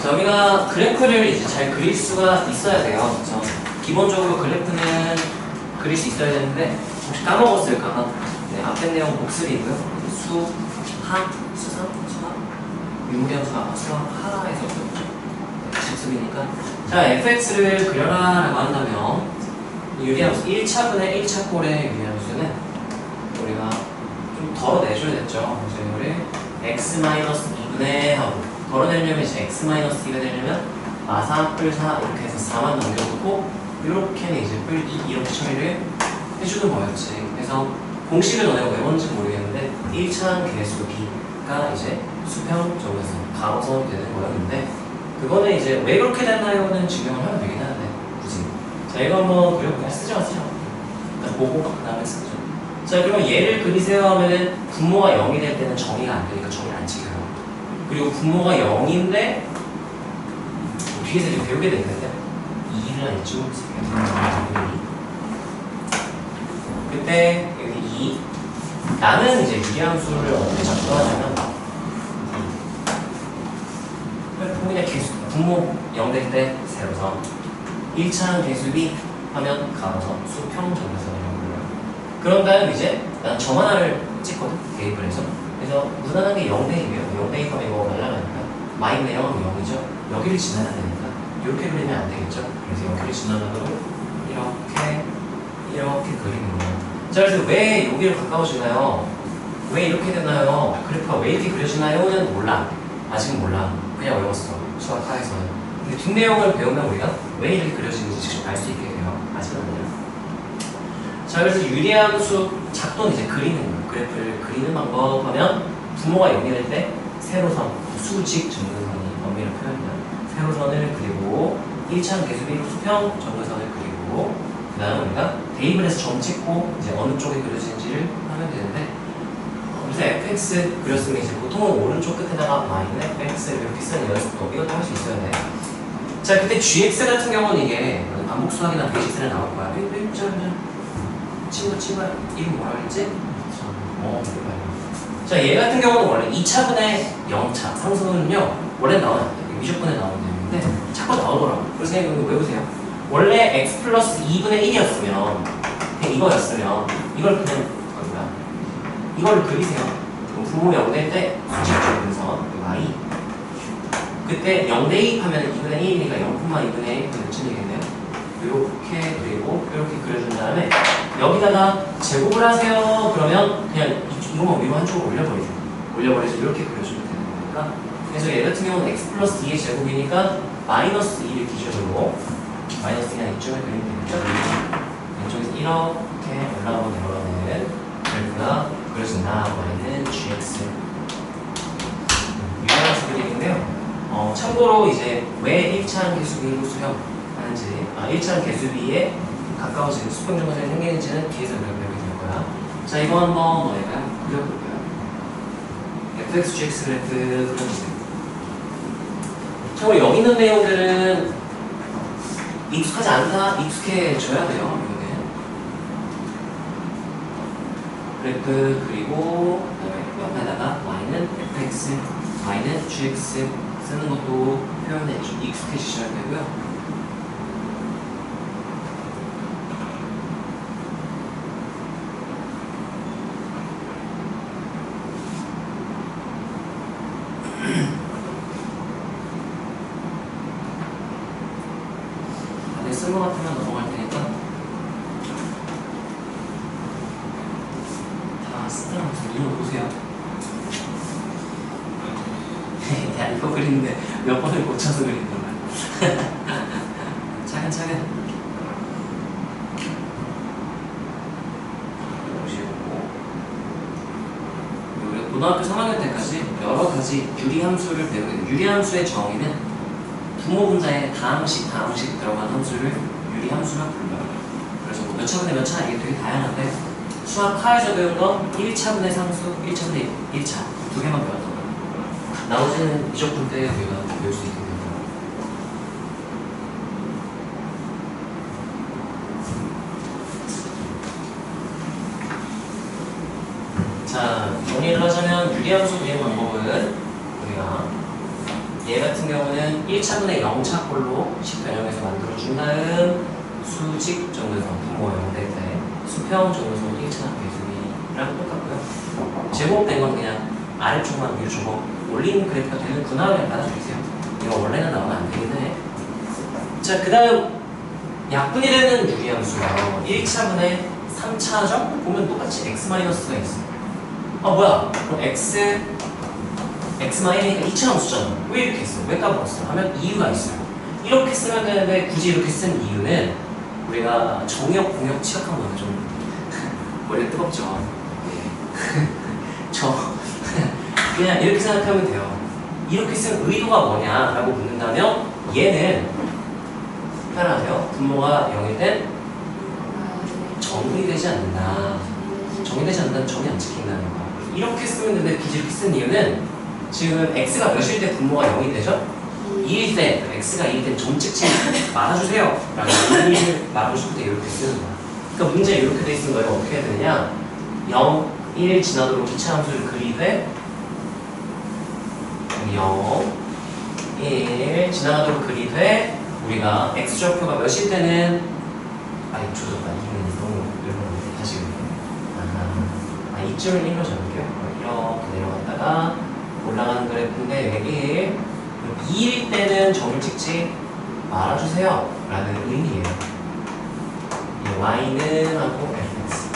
자, 우리가 그래프를 이제 잘 그릴 수가 있어야 돼요. 그렇죠? 기본적으로 그래프는 그릴 수 있어야 되는데 혹시 까먹었을까? 네, 앞에 내용 복습이고요. 수, 하, 수상, 수학, 유무대함수가 수학하에서 복습이니까. 자, fx를 그려라 라고 한다면 유리함수 1차분의 1차 꼴의 유리함수는 우리가 좀 덜어내줘야겠죠. 그래서 이거를 x-2분의 하고 덜어내려면 이제 x-2가 되려면 마사, 뿔4 이렇게 해서 4만 남겨놓고 이렇게는 이제 뿔2 이렇게 처리를 해주는 거였지. 그래서 공식을 너네가 외웠는지 모르겠는데 1차항 계수 b가 이제 수평 정에서 가로선이 되는 거였는데 그거는 이제 왜 그렇게 됐나요는 증명을 하면 되긴 하는데 굳이. 자, 이거 한번 그려볼까요? 쓰죠. 일단 보고 그 다음에 쓰죠. 자, 그러면 얘를 그리세요 하면은 분모가 0이 될 때는 정의가 안 되니까 정의를 안 찍혀요. 그리고 분모가 0인데 뒤에서 지금 배우게 되는데 2를 이쪽으로 쓰게요. 그때 여기 2 나는 이제 유리함수를 어떻게 작성하냐면 그냥 계수 분모 0 될 때 세로선 1차항 계수비 하면 가로선 수평 정사선이라고 불러요. 그런 다음 이제 난 점 하나를 찍거든 대입을 해서. 그래서 무난한 게 0 대입이에요. 0 대입하면 이거 날라가니까 마이너스 0하면 0이죠. 여기를 지나야 되니까 이렇게 그리면 안 되겠죠. 그래서 여기를 지나가도록 이렇게 그리는 거예요. 자, 그래서 왜 여기를 가까워지나요? 왜 이렇게 되나요? 그래프가 왜 이렇게 그려지나요?는 몰라. 아직은 몰라. 그냥 외웠어. 수학하에서는. 근데 뒷내용을 배우면 우리가 왜 이렇게 그려지는지 직접 알 수 있게 돼요. 아직은 아니라. 자, 그래서 유리함수 작도는 이제 그리는 거예요. 그래프를 그리는 방법 하면 분모가 0이 될 때 세로선, 수직 정근선이 범위를 표현해요. 세로선을 그리고 1차항 계수비 수평 정근선을 그리고 그 다음 우리가 대입을 해서 점 찍고 이제 어느 쪽에 그려지는지를 하면 되는데 그래서 fx 그렸으면 이제 보통은 오른쪽 끝에다가 마이너스 fx 이렇게 쓰는 연습도 이것도 할 수 있어야 돼. 자, 근데 gx 같은 경우는 이게 반복수학이나 베이식스는 나올 거야. 친구 이름 뭐라 그랬지? 자, 얘 같은 경우는 원래 2차분의 0차 상수는요 원래 나와요. 미적분에 나오는 내용인데 자꾸 나오더라고. 그래서 이거 외우세요. 원래 x 플러스 2분의 1이었으면 그냥 이거였으면 이걸 그냥 이거를 그리세요. 분모 0 될 때 수직적분선 y 그때 0 대입하면 2분의 1이니까 0,2분의 1 몇쯤이겠네요. 이렇게 그리고 이렇게 그려준 다음에 여기다가 제곱을 하세요. 그러면 그냥 이거만 위로 한쪽으로 올려버리죠. 이렇게 그려주면 되는 거니까. 그래서 얘 같은 경우는 x 플러스 2의 제곱이니까 마이너스 2를 기준으로 마이너스 2나 이쪽을 그리면 되겠죠. 왼쪽에서 이렇게 올라가고 내려가는 그래프가 그려진다. y는 gx 유리함수 그림인데요. 참고로 이제 왜 1차항 계수비로 수평하는지 1차항 계수비에 가까워지는 수평 정선이 생기는지는 뒤에서 배우게 될 거야. 자, 이거 한번 너희가 그려볼까요? fx, gx 그래프 그려주세요. 참고로 여기 있는 내용들은 익숙하지 않다, 익숙해져야 돼요. 이거는 그래프 그리고 그다음에 옆에다가 y는 fx, y는 gx 쓰는 것도 표현에 좀 익숙해지셔야 되고요. 다들 쓴 것 같으면 넘어갈 테니까 다 쓰다면서 눈을 보세요. 야, 이거 그리는데 몇 번을 고쳐서 그리는 거야. 차근차근 보시고 우리가 고등학교 3학년 때까지 여러 가지 유리함수를 배우게 돼요. 유리함수의 정의는 분모 분자에 다항식 들어간 함수를 유리함수라고 불러요. 그래서 몇 차분의 몇 차 이게 되게 다양한데 수학하에서 배운 건 1차분의 상수, 1차분의 1차 두 개만 배웠던 거예요. 나머지는 미적분 때 우리가 배울 수 있게 됩니다. 자, 정리를 하자면 유리함수 그리는 방법은 우리가 얘 같은 경우는 1차분의 0차꼴로 식 변형해서 만들어준 다음 수직 정근선 분모가 0될 때 수평 정근선 1차 배수이랑 똑같고요. 제곱된 건 그냥 아래쪽만 위로 주고 올린 그래프가 되는 분할을 받아주세요. 이거 원래는 나오면 안 되긴 해. 자, 그 다음 약분이 되는 유리함수요. 1차분의 3차죠? 보면 똑같이 x-가 있어. 아 뭐야? 그럼 x-가 2차 함수잖아. 왜 이렇게 했어? 왜 까먹었어? 하면 이유가 있어요. 이렇게 쓰면 되는데 굳이 이렇게 쓴 이유는 우리가 정역, 공역 취약한 거는 좀 머리가 뜨겁죠. 네. 그냥 이렇게 생각하면 돼요. 이렇게 쓴 의도가 뭐냐라고 묻는다면 얘는 편하세요. 분모가 0일 땐 정이 되지 않는다. 정이 되지 않는다는 정이 안 찍힌다는 거. 이렇게 쓰면 되는데 굳이 이렇게 쓴 이유는 지금 x가 몇일 때 분모가 0이 되죠? 2일 때 x가 2일 때 점 찍지 말아주세요 라는 의미를 말하고 싶을 때 이렇게 쓰는 거야. 그러니까 문제 이렇게 돼 있는 거예요. 어떻게 해야 되느냐 0, 1 지나도록 2차 함수를 그리되 0, 1 지나가도록 그리되 우리가 x좌표가 몇일 때는 아니 조졌다. 이건 너무 넓었는데 다시 이쯤을 1로 잡을게요. 이렇게 내려갔다가 올라가는 그래프인데 1, 2일 때는 점을 찍지 말아주세요 라는 의미예요. y는 하고 fx.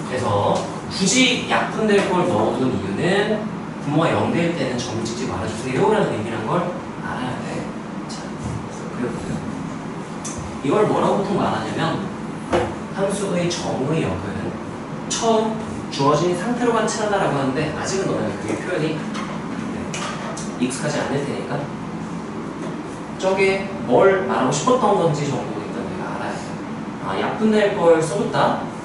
그래서 굳이 약분될 걸 넣어둔 이유는 분모가 0될 때는 점을 찍지 말아주세요 라는 의미란 걸 알아야 돼. 자, 그려보세요. 이걸 뭐라고 보통 말하냐면 함수의 정의 역은 처음 주어진 상태로만 찾아라고 하는데 아직은 너네 그게 표현이 익숙하지 않을 테니까 저게 뭘 말하고 싶었던 건지 정도 일단 내가 알아야 돼. 아, 약분될 걸 써줬다?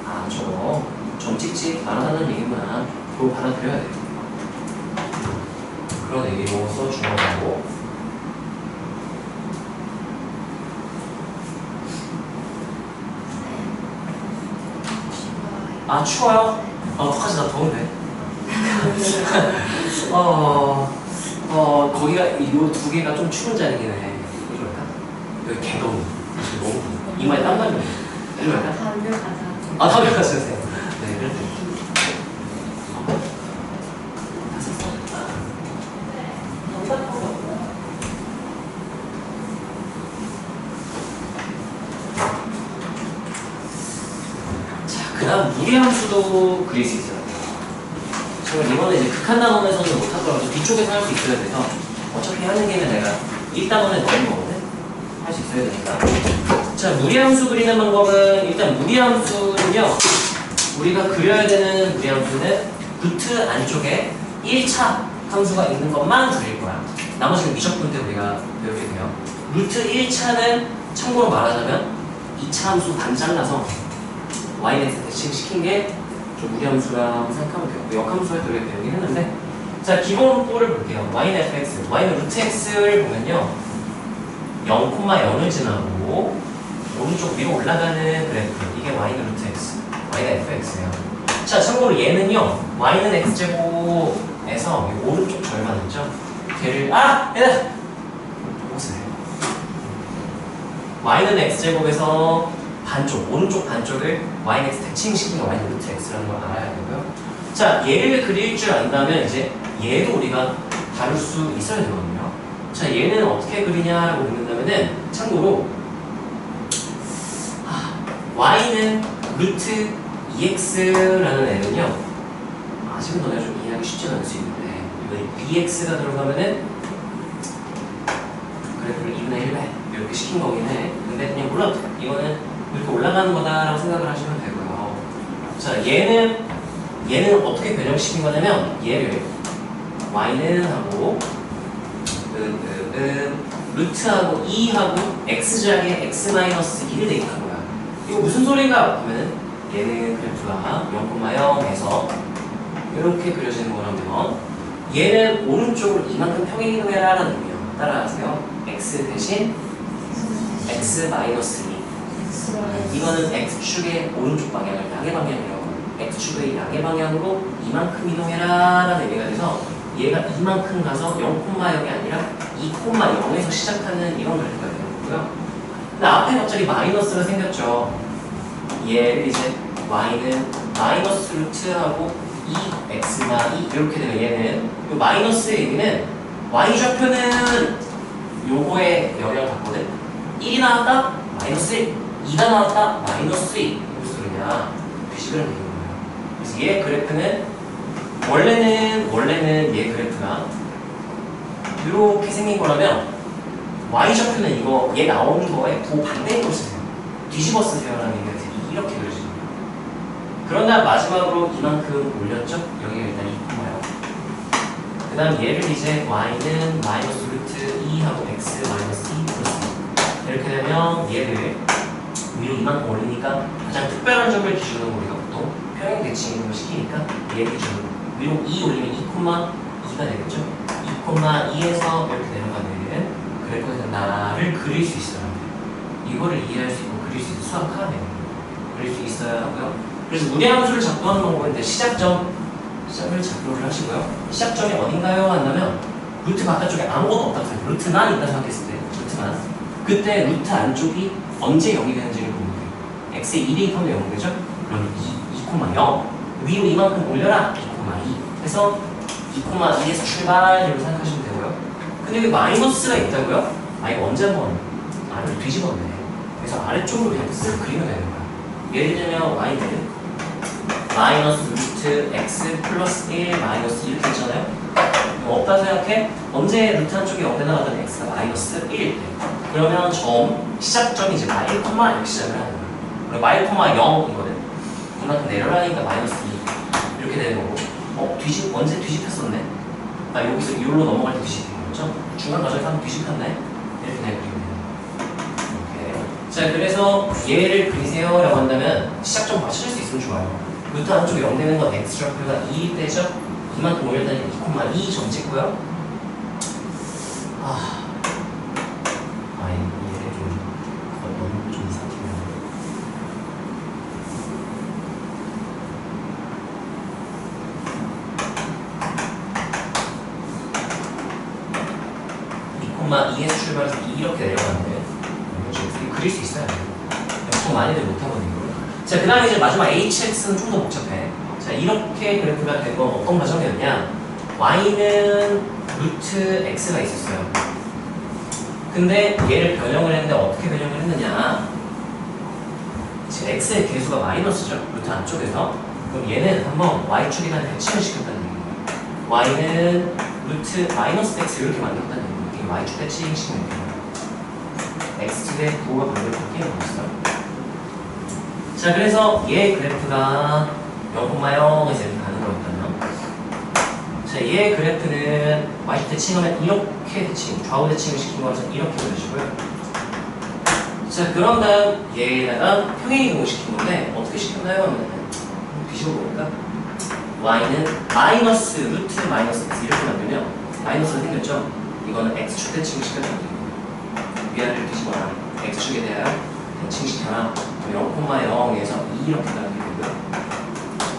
아, 저거 점 찍지 말아달라는 얘기구나. 그거 받아들여야 돼. 그런 의미로 써주려고. 아, 추워요? 어떡하지? 나 더운데. 거기가 이 두 개가 좀 추운 자리긴 해. 이리 갈까? 여기 개더운. 너무 이마에 땀 나면. 이리 갈까? 다음에 가자. 아, 다음에 가주세요. 네, 그래도. 그 다음 무리함수도 그릴 수 있어요. 정말 이번에 이제 극한 단원에서는 못하더라도 뒤쪽에서 할 수 있어야 돼서 어차피 하는 김에 내가 1단원에 넣은 거거든? 할 수 있어야 되니까. 자, 무리함수 그리는 방법은 일단 무리함수는요 우리가 그려야 되는 무리함수는 루트 안쪽에 1차 함수가 있는 것만 그릴 거야. 나머지는 미적분 때 우리가 배우게 돼요. 루트 1차는 참고로 말하자면 2차 함수 반 잘라서 y는 대칭시킨 게 좀 무리함수라고 생각하면 돼요. 역함수 할 때 우리가 배우긴 했는데 자, 기본꼴을 볼게요. y는 fx, y는 루트 x를 보면요 0,0을 지나고 오른쪽 위로 올라가는 그래프 이게 y는 루트 x, y는 fx예요. 자, 참고로 얘는요 y는 x제곱에서 오른쪽 절반 있죠? 걔를 얘다! 옷을 해요. y는 x제곱에서 반쪽, 오른쪽 반쪽을 y는 x 대칭시킨 게 y는 루트 x라는 걸 알아야 되고요. 자, 얘를 그릴 줄 안다면 이제 얘도 우리가 다룰 수 있어야 되거든요. 자, 얘는 어떻게 그리냐고 묻는다면은 참고로 y는 루트 2x라는 애는요 아직은 너네가 좀 이해하기 쉽지 않을 수 있는데 이번에 2x가 들어가면은 그래프를 2분의 1배 이렇게 시킨 거긴 해. 근데 그냥 몰라도 돼. 이거는 이렇게 올라가는 거다라고 생각을 하시면 되고요. 자, 얘는 어떻게 변형시킨 거냐면 얘를 y는 하고 루트하고 2하고 x좌에 x-1을 대입한 거야. 이거 무슨 소리인가 하면은 얘는 그래프가 0,0에서 이렇게 그려지는 거라면 얘는 오른쪽으로 이만큼 평행이동해라 라는 의미요. 따라하세요. x 대신 x-2 이거는 x축의 오른쪽 방향을 양의 방향이라고 x축의 양의 방향으로 이만큼 이동해라 라는 의미가 돼서 얘가 이만큼 가서 0,0이 아니라 2,0에서 시작하는 이런 그래프가 되는 거고요. 근데 앞에 갑자기 마이너스가 생겼죠. 얘를 이제 y는 마이너스 루트하고 2x가 2 이렇게 되면 얘는 이 마이너스의 의미는 y좌표는 요거에 영향을 받거든. 1이 나왔다 마이너스 1, 2가 나왔다 마이너스 2. 무슨 소리냐? 뒤집으면 되는 거예요. 그래서 얘 그래프는 원래는 얘 그래프가 이렇게 생긴 거라면 y좌표는 이거 얘 나오는 거에 반대인 걸 쓰세요. 뒤집어 쓰세요라는 얘기가 이렇게 그려지는 거예요. 그런 다음 마지막으로 이만큼 올렸죠? 여기가 일단 2,0. 그 다음 얘를 이제 y는 마이너스 루트 2하고 x 마이너스 2 플러스 이렇게 되면 얘를 위로 이만큼 올리니까 가장 특별한 점을 기준으로 우리가 보통 평행 대칭을 시키니까 얘 기준으로 위로 2 올리면 2,2가 되겠죠? 2,2에서 이렇게 내려가는 그래프가 된다를 그릴 수 있어야 합니다. 이거를 이해할 수 있고 그릴 수 있는 수학화가 되는 거예요. 그릴 수 있어야 하고요. 그래서 무대함수를 작동하는 방법인데 시작을 작동을 하시고요. 시작점이 어딘가요? 한다면 루트 바깥쪽에 아무것도 없다고 생각해요. 루트만 있다 생각했을 때 루트만 그때 루트 안쪽이 언제 0이 되는지를 보면 돼요. x의 1이 대입하면 0 되죠? 그럼 2,0 위로 이만큼 올려라 2,2 해서 2,2에서 출발 이렇게 생각하시면 되고요. 근데 왜 마이너스가 있다고요? 이거 언제 한번 아래로 뒤집었네. 그래서 아래쪽으로 그냥 쓱 그리면 되는 거야. 예를 들면 y는 마이너스 루트 x 플러스 1 마이너스 1 이렇게 했잖아요. 없다 생각해? 언제 루트 한쪽이 0에 나가던 x가 마이너스 1일 때 그러면 시작점이 이제 마 1, 이렇게 시작을 하는 거예요. 그리고 마 1,0이거든. 이만큼 내려가니까 마이너스 2 이렇게 되는 거고 언제 뒤집혔었네? 여기서 이로 넘어갈 때 뒤집힌 거죠? 중간 과정에서 한번 뒤집혔네? 이렇게 되는 거예요. 자, 그래서 얘를 그리세요라고 한다면 시작점 맞출 수 있으면 좋아요. 루트 한쪽에 0 되는 건 x좌표가 2일 때죠? 이만큼 올렸다니 2,2 점 찍고요. 얘를 너무 좀 이상해요. (2에서) 출발해서 이렇게 내려가는데 그릴 수 있어야 돼요. 보통 많이들 못하거든요. 자, 그 다음에 이제 마지막 hx는 좀 더 복잡해. 자, 이렇게 그래프가 되고 어떤 과정이었냐? y는 루트 x가 있었어요. 근데 얘를 변형을 했는데 어떻게 변형을 했느냐? 지금 x의 개수가 마이너스죠. 루트 안쪽에서. 그럼 얘는 한번 y축에다 대칭을 시켰다는 얘기예요. y는 루트 마이너스 x 이렇게 만들었다는 얘기예요. y축 대칭 시키면 돼요. x축의 부호가 반대로 바뀌는 거였어요. 자, 그래서 얘 그래프가 0,0에서 이렇게 가는 거였다면 자, 얘 그래프는 y축 대칭하면 이렇게 대칭, 좌우 대칭을 시킨 거라서 이렇게 그려주고요. 자, 그런 다음 얘에다가 평행이동을 시킨 건데 어떻게 시켰나요? 하면 뒤집어 보니까 y는 마이너스 루트 마이너스 x 이렇게 만들면 마이너스가 생겼죠? 이거는 x축 대칭을 시켰다는 얘기예요. 위아래를 뒤집어라. x축에 대하여 대칭시켜라. 0,0에서 2 이렇게 가게 되고요.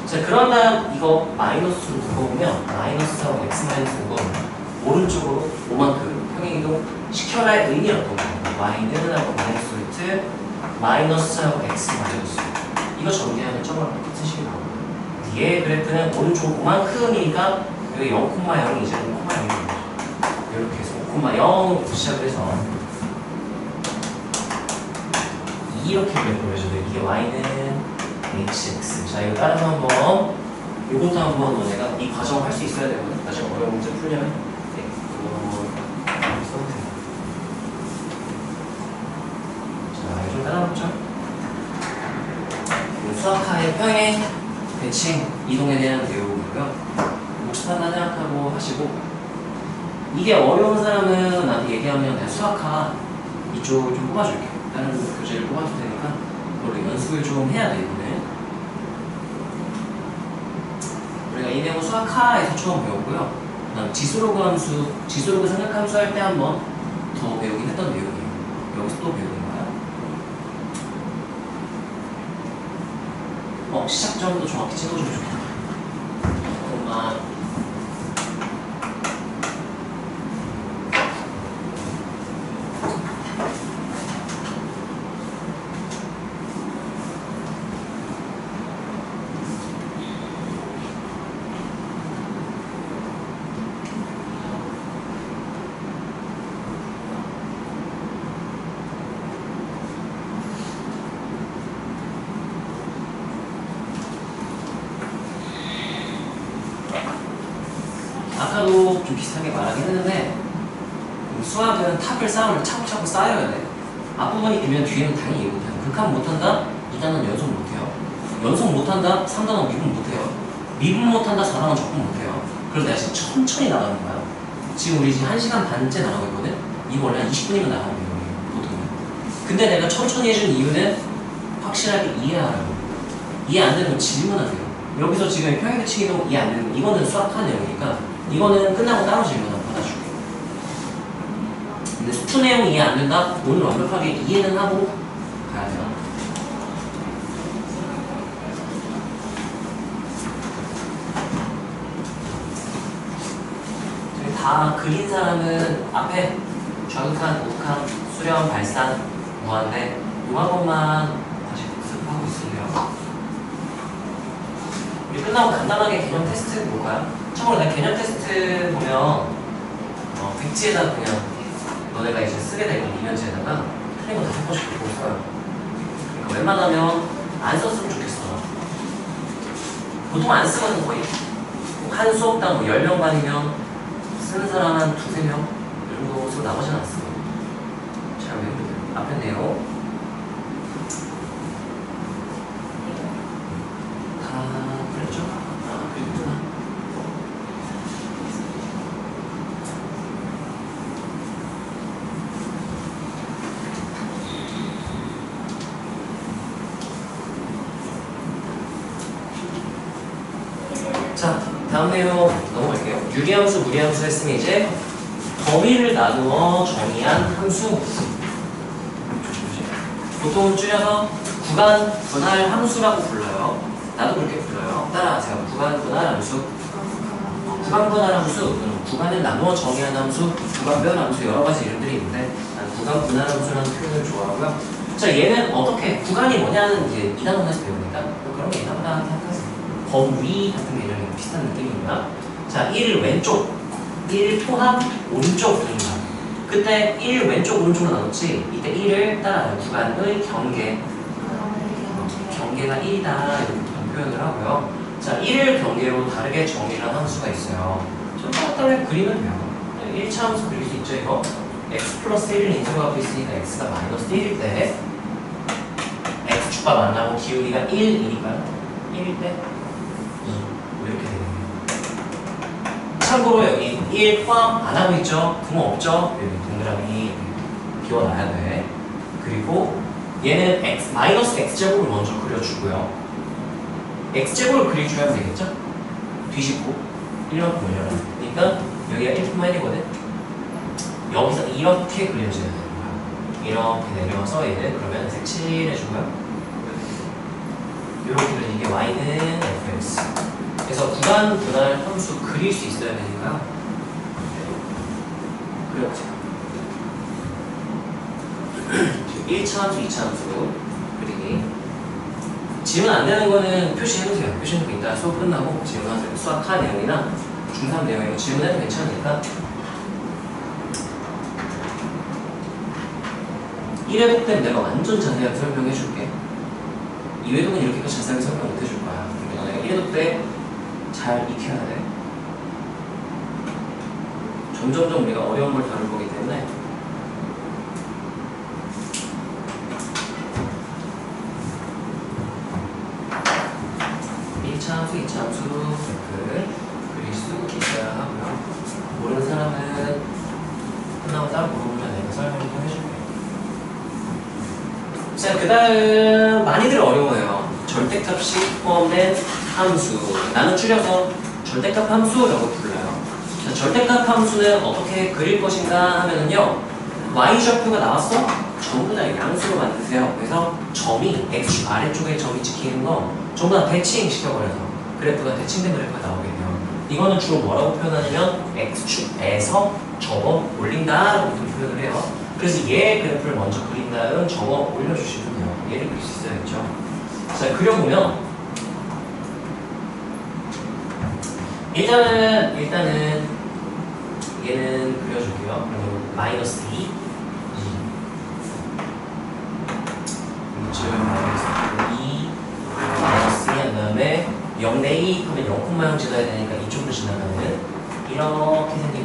자, 그런 다음 이거 마이너스로 묶어보면 마이너스하고 x 마이너스 묶어보면 오른쪽으로 5만큼 평행이동 시켜라의 의미였던 거예요. y는 하고 마이너스 루트 마이너스하고 x 마이너스 이거 전개하면 저거랑 똑같은 식이 나오거든요. 얘 그래프는 오른쪽 5만큼이니까 여기 0,0이 이제 5,0인 거죠. 이렇게 해서 5,0부터 시작을 해서 이렇게 그려줘요. 이게 y는 hx. 자, 이거 따라서 한번 이것도 한번 너네가 이 과정을 할 수 있어야 되거든. 나중에 어려운 문제 풀려면 이거 써도 돼요. 자, 이거 좀 따라붙죠. 수학하의 평행 대칭 이동에 대한 내용이고요. 복습한다 생각하고 하시고 이게 어려운 사람은 나한테 얘기하면 그냥 수학하 이쪽을 좀 뽑아줄게. 다른 교재를 뽑아도 되니까 그걸로 연습을 좀 해야 돼. 이번에 우리가 이 내용은 수학하에서 처음 배웠고요. 그다음 지수로그 함수, 지수로그 생각함수 할 때 한번 더 배우긴 했던 내용이에요. 여기서 또 배우는 거야. 시작점도 정확히 찍어주면 좋겠다. 수업 좀 비슷하게 말하긴 했는데 수학은 탑을 쌓으면 차곡차곡 쌓여야 돼. 앞부분이 되면 뒤에는 당연히 이해 못해요. 극한 못한다? 2단원 연속 못해요. 연속 못한다? 3단원 미분 못해요. 미분 못한다? 4단원 적분 못해요. 그래서 내가 지금 천천히 나가는 거야. 지금 우리 지금 1시간 반째 나가고 있거든? 이거 원래 한 20분이면 나가는 거예요, 보통은. 근데 내가 천천히 해준 이유는 확실하게 이해하라고. 이해 안 되면 질문하세요. 여기서 지금 평행대칭이동 이해 안 되는 거, 이거는 수학한 내용이니까 이거는 끝나고 따로 질문 한번 받아줄게. 근데 수투 내용 이해 안 된다? 오늘 완벽하게 이해는 하고 가야 돼요. 저희 다 그린 사람은 앞에 좌극한, 우극한, 수렴, 발산, 무한대 요 학원만 다시 복습하고 있으세요. 우리 끝나고 간단하게 개념 테스트 볼까요? 참고로 내가 개념 테스트 보면 백지에다 그냥 너네가 이제 쓰게 될 이면지에다가 틀린 거 5번씩 보고 써요. 그러니까 웬만하면 안 썼으면 좋겠어. 보통 안 쓰거든 거의. 한 수업당 뭐 10명 반이면 쓰는 사람 한 2, 3명 이 정도 쓰고 나머지는 안 써요. 잘 외우면 돼요. 앞에 내용 다 그랬죠? 아, 그랬구나. 자, 다음 내용 넘어갈게요. 유리함수, 무리함수 했으면 이제 범위를 나누어 정의한 함수. 보통 줄여서 구간 분할 함수라고 불러요. 나도 그렇게 불러요. 따라하세요. 구간 분할 함수. 구간 분할 함수, 구간을 나누어 정의한 함수, 구간별 함수 여러 가지 이름들이 있는데 난 구간 분할 함수라는 표현을 좋아하고요. 자, 얘는 어떻게 구간이 뭐냐는 이제 2단원에서 배우니까 뭐 그런 게 있나 보다 생각하세요. 범위 같은 개념이 비슷한 느낌입니다. 자, 1 왼쪽, 1 포함 오른쪽입니다. 그때 1 왼쪽 오른쪽으로 나눴지. 이때 1을 따라요. 구간의 경계가 1이다 이렇게 표현을 하고요. 자, 1을 경계로 다르게 정의를 한 함수가 있어요. 좀 따로 그리면 돼요. 1차 함수 그릴 수 있죠. 이거 x 플러스 1을 인수하고 있으니까 x가 마이너스 1일 때 x축과 만나고 기울기가 1이니까요. 1일 때 2 이렇게 되거든요. 참고로 여기 1 포함 안 하고 있죠? 구멍 없죠? 여기 동그라미 비워놔야 돼. 그리고 얘는 x, 마이너스 x제곱을 먼저 그려주고요. x제곱을 그려주면 되겠죠? 뒤집고 1만큼 올려라. 그러니까 여기가 1뿐만 1이거든? 여기서 이렇게 그려줘야 되는 거야. 이렇게 내려서 얘는 그러면 색칠해주고요. 이렇게 그려진 게 y는 fx. 그래서 구간 분할 함수 그릴 수 있어야 되니까 그려보세요. 1차 함수, 2차 함수 그리기. 질문 안 되는 거는 표시해놓으세요. 표시해놓고 이따 수업 끝나고 질문하세요. 수학하 내용이나 중3 내용이고 질문해도 괜찮으니까. 1회독 때는 내가 완전 자세하게 설명해줄게. 2회독은 이렇게까지 자세하게 설명 못해줄 거야. 그러니까 내가 1회독 때 잘 익혀야 돼. 점점점 우리가 어려운 걸 다룰 거기 때문에. 함수, 2차 함수 그릴 수 있어야 하고요. 모르는 사람은 끝나고 따로 물어보면 내가 설명 좀 해줄게요. 자, 그 다음 많이들 어려워요. 절대값식 포함된 함수. 나는 줄여서 절대값 함수라고 불러요. 자, 절대값 함수는 어떻게 그릴 것인가 하면은요. y좌표가 나왔어? 전부 다 양수로 만드세요. 그래서 점이 x축 아래쪽에 점이 찍히는 거 전부 다 대칭 시켜버려서 그래프가 대칭된 그래프가 나오겠네요. 이거는 주로 뭐라고 표현하냐면 x축에서 접어 올린다라고 표현을 해요. 그래서 얘 그래프를 먼저 그린 다음 접어 올려주시면 돼요. 얘를 그릴 수 있어야겠죠. 자, 그려보면 일단은 얘는 그려줄게요. 그리고 마이너스 2 마이너스 2 한 다음에 0 대 2 하면 0,0 지나야 되니까 이쪽으로 지나가는 이렇게 생긴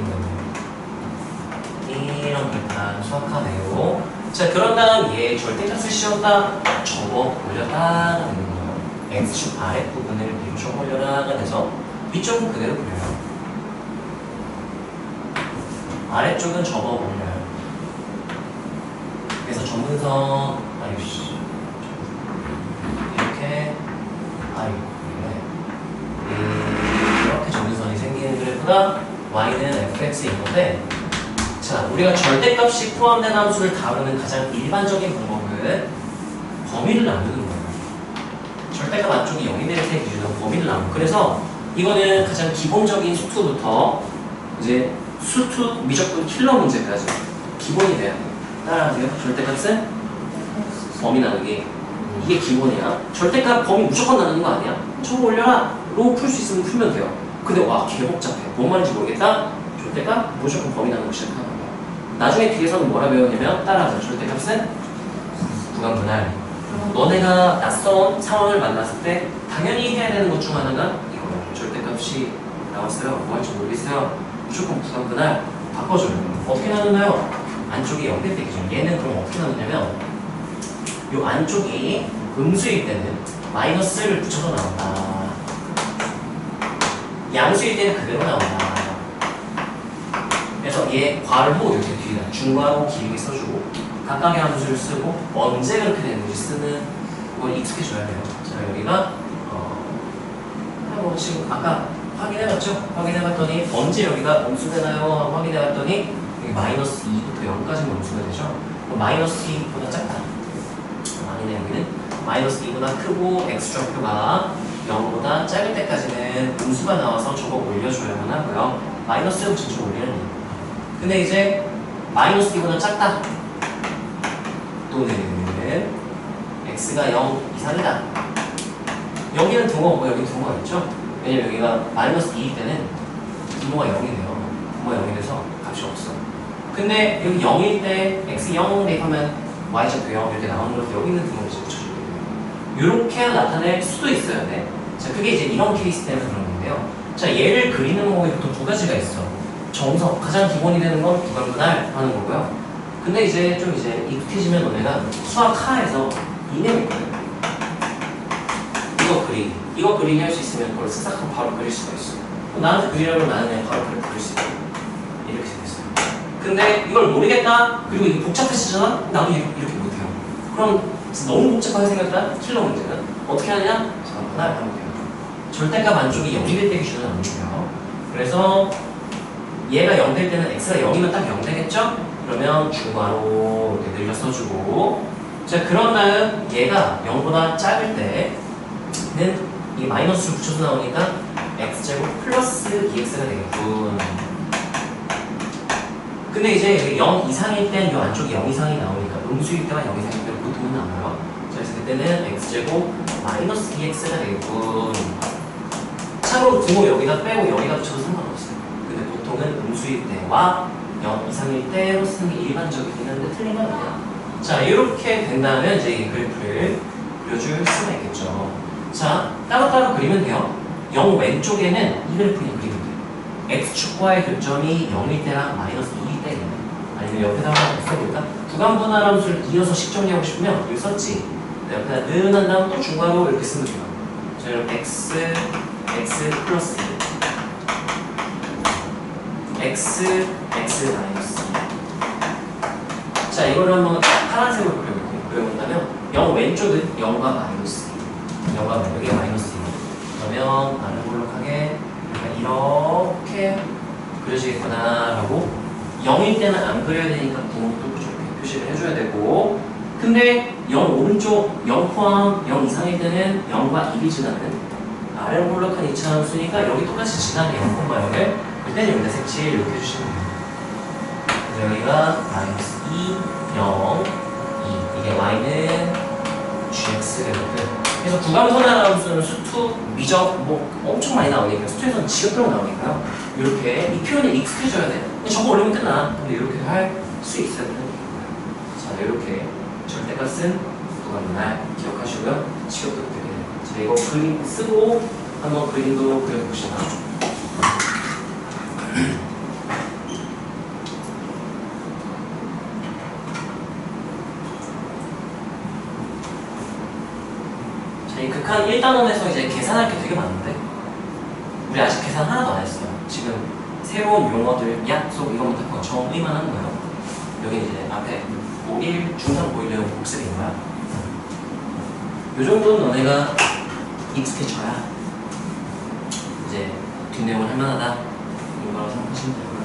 자, 수학하네요. 자, 그런 다음 얘 절대값을 씌웠다, 접어 올렸다가 되는 거예요. x축 아랫부분을 위로 접어 올려라가 돼서 위쪽은 그대로 그려요. 아래쪽은 접어 올려요. 그래서 점근선, 아유씨. 이렇게, 이렇게 점근선이 생기는 그래프가 y는 fx인 건데, 자, 우리가 절대값이 포함된 함수를 다루는 가장 일반적인 방법은 범위를 나누는 거예요. 절대값 안쪽이 0이 될 때 기준으로 범위를 나누고, 그래서 이거는 가장 기본적인 수투부터 이제 수투 미적분 킬러 문제까지 기본이 돼야 돼요. 따라하세요. 절대값은 범위 나누기. 이게 기본이야. 절대값 범위 무조건 나누는 거 아니야? 저거 올려라. 로 풀 수 있으면 풀면 돼요. 근데 와, 개 복잡해. 뭔 말인지 모르겠다. 절대값 무조건 범위 나누고 시작하는 거야. 나중에 뒤에서는 뭐라 배웠냐면, 따라하세요. 절대값은 구간분할. 너네가 낯선 상황을 만났을 때 당연히 해야 되는 것 중 하나가 이거예요. 절대값이 나왔어요. 뭐 할지 모르겠어요. 무조건 구간분할 바꿔줘요. 어떻게 나누나요? 안쪽이 0될 때 기준. 얘는 그럼 어떻게 나누냐면, 요 안쪽이 음수일 때는 마이너스를 붙여서 나온다. 양수일 때는 그대로 나온다. 그래서 얘 괄호 이렇게 뒤에다 중괄호 길게 써주고 각각의 함수를 쓰고 언제 그렇게 되는지 쓰는 걸 익숙해줘야 돼요. 자, 여기가 뭐 지금 아까 확인해봤죠? 확인해봤더니 언제 여기가 음수되나요? 확인해봤더니 여기 마이너스 2부터 0까지 음수가 되죠? 그럼 마이너스 2보다 작다. 아니네, 여기는 마이너스 2보다 크고 x좌표가 0보다 작을 때까지는 음수가 나와서 저거 올려줘야만 하고요. 마이너스 전체 올리는 이유. 근데 이제 마이너스 2보다 작다 또는 x가 0 이상이다. 여기는 등호고 여기 등호가 있죠? 왜냐면 여기가 마이너스 2일 때는 등호가 0이 돼요. 등호가 0이 돼서 값이 없어. 근데 여기 0일 때 x 0 대입하면 y좌표 0 이렇게 나오는 걸 여기 있는 등호를 이제 붙여주게 돼요. 이렇게 나타낼 수도 있어야 돼. 자, 그게 이제 이런 케이스 때문에 그런 건데요. 자, 얘를 그리는 방법이 보통 두 가지가 있어. 정석, 가장 기본이 되는 건 구간분할 하는 거고요. 근데 이제 좀 이제 익숙해지면 너네가 수학 하에서 이내고 있거든. 이거 그리기 할 수 있으면 그걸 쓱싹 하고 바로 그릴 수가 있어. 나한테 그리려면 나는 그냥 바로 그릴 수 있어. 이렇게 생겼어요. 근데 이걸 모르겠다? 그리고 이게 복잡해지잖아? 나도 이렇게 못해요. 그럼 너무 복잡하게 생겼다? 킬러 문제는 어떻게 하냐? 구간분할 하면 돼요. 절대값 안쪽이 0이 될 때 기준은 안 돼요. 그래서 얘가 0 될 때는 x가 0이면 딱 0 되겠죠? 그러면 중괄호 이렇게 늘려 써주고, 자, 그런 다음 얘가 0보다 작을 때는 이 마이너스를 붙여서 나오니까 x제곱 플러스 2x가 되겠군. 근데 이제 0 이상일 땐 이 안쪽이 0 이상이 나오니까 음수일 때와 0 이상일 때는 보통은 나와요. 자, 그래서 그때는 x제곱 마이너스 2x가 되겠군. 참고로 등호 여기다 빼고 여기다 붙여도 상관없어요. 근데 보통은 음수일 때와 0 이상일 때로 쓰는 게 일반적이긴 한데 틀린 건 아니야. 자, 이렇게 된다면 이제 이 그래프를 그려줄 수가 있겠죠. 자, 따로따로 그리면 돼요. 0 왼쪽에는 이 그래프 그냥 그리면 돼요. x축과의 교점이 0일 때랑 마이너스 2일 때 아니면 옆에다 하나 더 써볼까? 구간분할 함수를 이어서 식정리하고 싶으면 여기 썼지. 옆에다 는 한 다음 또 중괄호 이렇게 쓰면 돼요. 자, 그럼 x 플러스 2 x 마이너스 2. 자, 이거를 한번 파란색으로 그려볼게요. 그려본다면 0 왼쪽은 0과 마이너스 2, 0과 여기가 마이너스 2. 그러면 아르볼록하게 이렇게 그려지겠구나 라고 0일 때는 안 그려야 되니까 분모도 저렇게 표시를 해줘야 되고, 근데 0 오른쪽 0 포함 0 이상일 때는 0과 1이 지나는 아르볼록한 이차함수니까 여기 똑같이 지나는 0,0을 그때는 여기다 색칠 이렇게 해주시면 돼요. 그래서 여기가 마이너스 2, 0, 2. 이게 y는 gx가 되거든. 그래서 구간분할 함수는 수투, 미적, 뭐 엄청 많이 나오니까 수투에서는 지역별로 나오니까요. 이렇게 이 표현에 익숙해져야 돼. 저거 올리면 끝나. 근데 이렇게 할 수 있어야 되는 거예요. 자, 이렇게 절대값은 구간분할 기억하시고요. 지역도 되게 돼요. 자, 이거 그림 쓰고 한번 그림도 그려봅시다. 극한 1단원에서 이제 계산할 게 되게 많은데 우리 아직 계산 하나도 안 했어요. 지금 새로운 용어들, 약속 이런 것부터 정의만 하는 거예요. 여기 이제 앞에 고1 중상 보이려고 복습인 거야. 요 정도는 너네가 익숙해져야 이제 뒷내용을 할만하다 이거라고 생각하시면 되고요.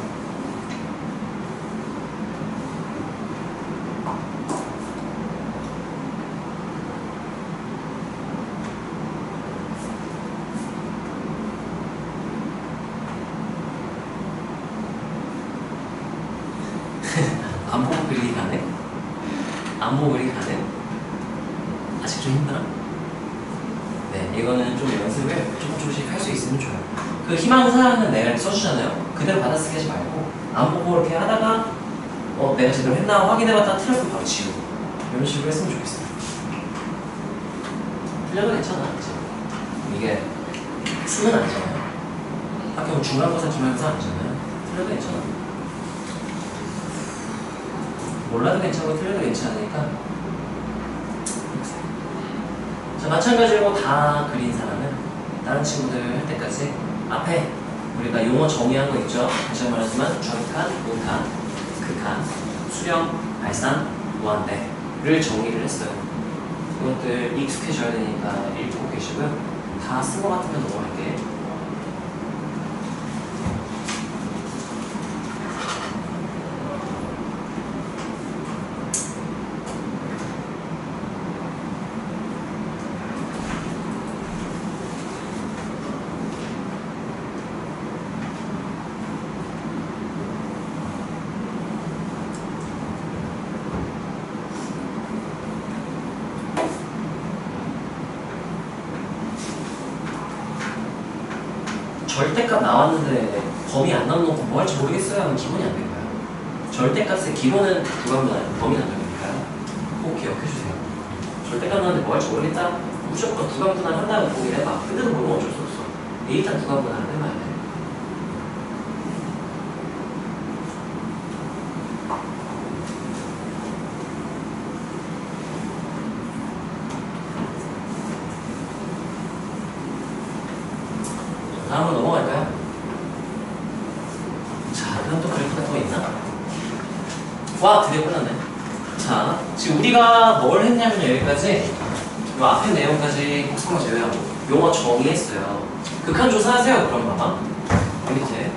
안 보고 그리기 가네? 안 보고 그리기 가네? 아직 좀 힘들어? 네, 이거는 좀 연습을 조금씩 할 수 있으면 좋아요. 그 희망사항은 내가 이렇게 써주잖아요. 그대로 받아쓰기 하지 말고 안 보고 이렇게 하다가 내가 제대로 했나 확인해봤다 틀렸으면 바로 지우고 이런 식으로 했으면 좋겠어요. 틀려도 괜찮아. 지금. 이게 수는 아니잖아요. 학교 중간고사 기말고사 아니잖아요. 틀려도 괜찮아. 몰라도 괜찮고 틀려도 괜찮으니까. 자, 마찬가지로 다 그린 사람은 다른 친구들 할 때까지 앞에 우리가 용어 정의한 거 있죠? 다시 말하지만 좌극한, 우극한, 극한, 수렴, 발산, 무한대를 정의를 했어요. 이것들 익숙해져야 되니까 읽고 계시고요. 다 쓴 거 같으면 넘어갈게요. 절대값 나왔는데 범위 안 나오는 거 뭐 할지 모르겠어요 하면 기본이 안 된 거예요. 절대값의 기본은 구간보다 범위는 안 되니까요. 꼭 기억해 주세요. 절대값 나왔는데 뭐 할지 모르겠다? 무조건 구간분할 한다고 보기를 해봐. 근데도 모르면 어쩔 수 없어. 일단 구간분할을 해봐야 돼. 다음으로 넘어갈까요? 자, 그럼 또 그래프가 더 있나? 와, 드디어 끝났네. 자, 지금 우리가 뭘 했냐면 여기까지 이 앞에 내용까지 복습한 거 제외하고 용어 정의했어요. 극한 조사하세요. 그럼 봐봐. 여기 밑에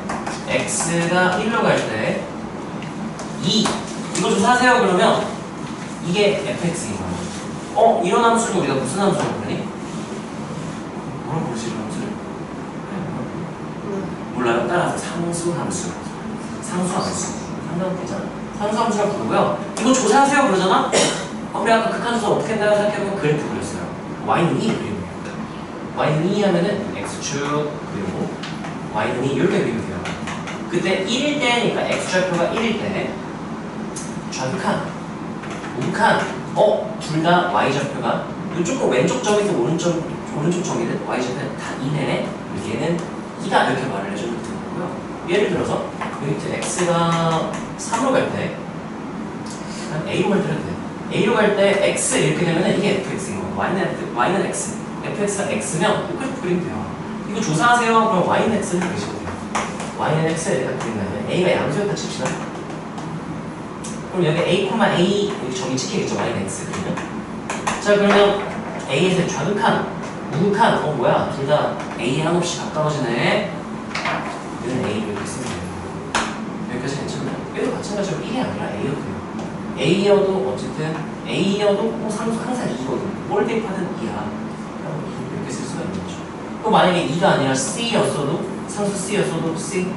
x가 1로 갈 때 2 이거 조사하세요. 그러면 이게 fx인 거야. 이런 함수를 우리가 무슨 함수라고 부르니? 뭐라 부르지 이런 함수를? 몰라요? 따라서 상수함수. 상수함수. 상당히 괜찮아. 상수함수라고 부르고요. 이거 조사하세요 그러잖아? 우리 아까 극한 조사 어떻게 했나요? 생각해보면 그래프 그렸어요. y는 2 그리고 y는 2 하면은 x축 그리고 y는 2 이렇게 그리면 돼요. 그때 1일 때니까 x좌표가 1일 때 좌극한, 우극한 둘 다 y좌표가 조금 왼쪽 점이든 오른쪽 점이든 y좌표는 다 2네. 얘는 2다 이렇게 말을 해주면 되는 거고요. 예를 들어서 여기 밑에 x가 3으로 갈 때 a로 갈 때는 돼. a로 갈 때 x 이렇게 되면 이게 fx인 거고 y는 x fx가 x면 이 그래프 그리면 돼요. 이거 조사하세요. 그럼 y는 x를 그리시면 돼요. y는 x에 내가 그린다면 a가 양수였다 칩시다. 그럼 여기 a, a 여기 저기 찍히겠죠. y는 x 그러면. 자, 그러면 a에서 좌극한, 우극한 뭐야 둘 다 a 한없이 가까워지네. 얘는 a를 이렇게 쓰면 돼요. 여기까지 괜찮나요? 얘도 마찬가지로 1이 아니라 a여도 돼요. a여도 어쨌든 a여도 상수 항상 2거든. 뭘 대입하든 2야. 이렇게 쓸 수가 있는 거죠. 또 만약에 2가 아니라 c였어도 상수 c였어도 c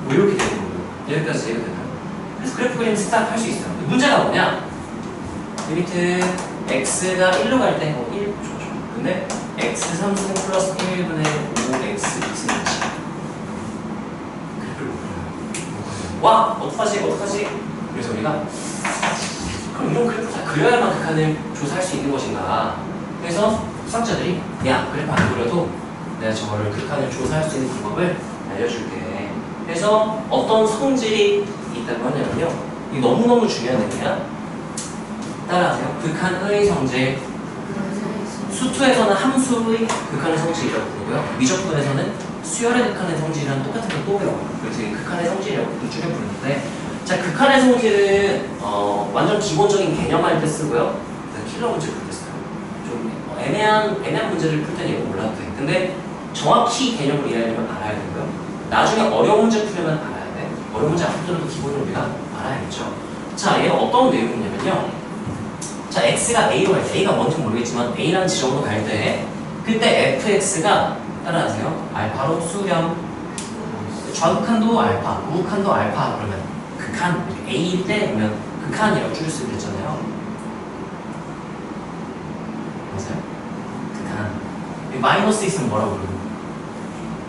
뭐 이렇게 되는 거예요. 여기까지 이해가 되나요? 그래서 그래프 그림 스타트 할 수 있어요. 문제가 뭐냐? 여기 밑에 x가 1로 갈 때 1 근데 x 3승 플러스 1분의 5x 2승 그래프를 못 그려요. 와! 어떡하지? 그래서 우리가 그럼 이런 그래프 다 그려야만 극한을 조사할 수 있는 것인가. 그래서 수학자들이 야, 그래프 안 그려도 내가 저거를 극한을 조사할 수 있는 방법을 알려줄게. 그래서 어떤 성질이 있다고 하냐면요. 이게 너무너무 중요한 얘기야. 따라하세요. 극한의 성질 수투에서는 함수의 극한의 성질이라고 부르고요. 미적분에서는 수열의 극한의 성질이랑 똑같은 걸 또 배워요. 그래서 극한의 성질이라고 또 줄여 부르는데, 자, 극한의 성질은 완전 기본적인 개념할 때 쓰고요. 킬러 문제 풀 때 써요. 좀 애매한 문제를 풀 때는 이거 몰라도 돼. 근데 정확히 개념을 이해하려면 알아야 되고요. 나중에 어려운 문제 풀려면 알아야 돼. 어려운 문제 안 풀려도 기본적으로 우리가 알아야겠죠. 자, 얘가 어떤 내용이냐면요. 자, x가 a로 갈 때, a가 뭔지 모르겠지만 a라는 지점으로 갈 때, 그때 fx가 따라하세요. 알파로 수렴, 좌극한도 알파, 우극한도 알파 그러면 극한, a일 때 그러면 극한이라고 줄일 수 있겠잖아요. 맞아요? 극한. 마이너스 있으면 뭐라고 부르고?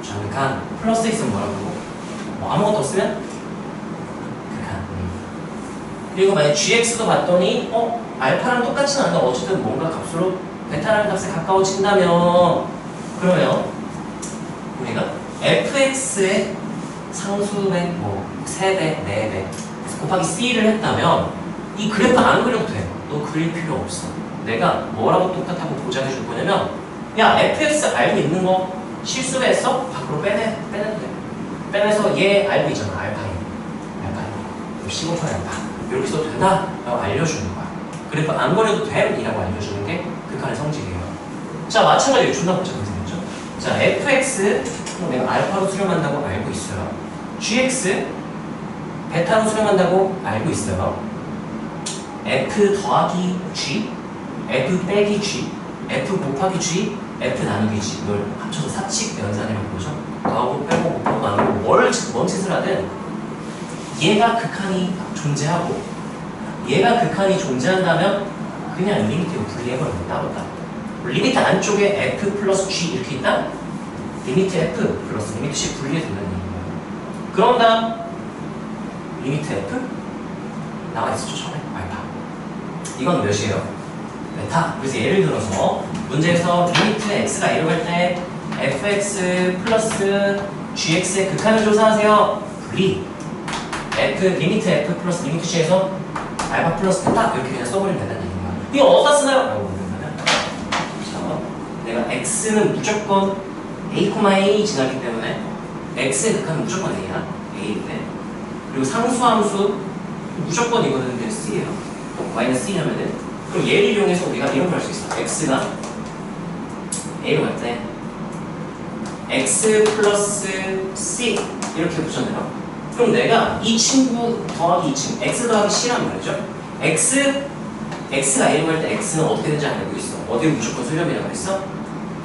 좌극한. 플러스 있으면 뭐라고 부르고? 뭐 아무것도 없으면? 극한. 그리고 만약 gx도 봤더니 알파랑 똑같진 않은데 어쨌든 뭔가 값으로 베타라는 값에 가까워진다면 그러면 우리가 fx의 상수배, 뭐 3배, 4배 곱하기 c를 했다면 이 그래프 안 그려도 돼. 너 그릴 필요 없어. 내가 뭐라고 똑같다고 보장해 줄 거냐면 야, fx 알고 있는 거 실수했어? 밖으로 빼내도 돼. 빼내서 얘 알고 있잖아. 알파인 15% 알파 이렇게 써도 된다? 라고 알려주는 거야. 그래프 안 그려도 돼? 이라고 알려주는 게 극한의 성질이에요. 자, 마찬가지로 존나 복잡한 생겼죠? 자, fx 내가 알파로 수렴한다고 알고 있어요. gx 베타로 수렴한다고 알고 있어요. f 더하기 g, f 빼기 g, f 곱하기 g, f 나누기 g 이걸 합쳐서 사칙 연산이라고 부르죠. 더하고 빼고 곱하고 나누고 뭔 짓을 하든 얘가 극한이 존재하고 얘가 극한이 존재한다면 그냥 리미트로 분리해버리면 따로 리미트 안쪽에 f 플러스 g 이렇게 있다? 리미트 f 플러스 리미트 c 분리해준다는 얘기예요. 그런 다음 리미트 f 나와 있었죠. 처음에 알파 이건 몇이에요? 베타. 그래서 예를 들어서 문제에서 리미트 x가 a로 갈 때 fx 플러스 gx의 극한을 조사하세요. 분리 f 리미트 f 플러스 리미트 c에서 알파 플러스 베타 이렇게 그냥 써버리면 된다는 얘기입니다. 이거 어디다 쓰나요? 라고 물으면 자, 내가 x는 무조건 a, 지나기 때문에 x의 극한은 무조건 a야. a인데 그리고 상수함수 무조건 이거는 c예요. 마이너스 c냐면은 그럼 얘를 이용해서 우리가 이런 걸 할 수 있어. x가 a로 갈 때 x 플러스 c 이렇게 붙였네요. 그럼 내가 이 친구 더하기 이 친구 x 더하기 c란 말이죠. x가 a로 갈 때 x는 어떻게 되는지 알고 있어. 어디로 무조건 수렴이라고 했어?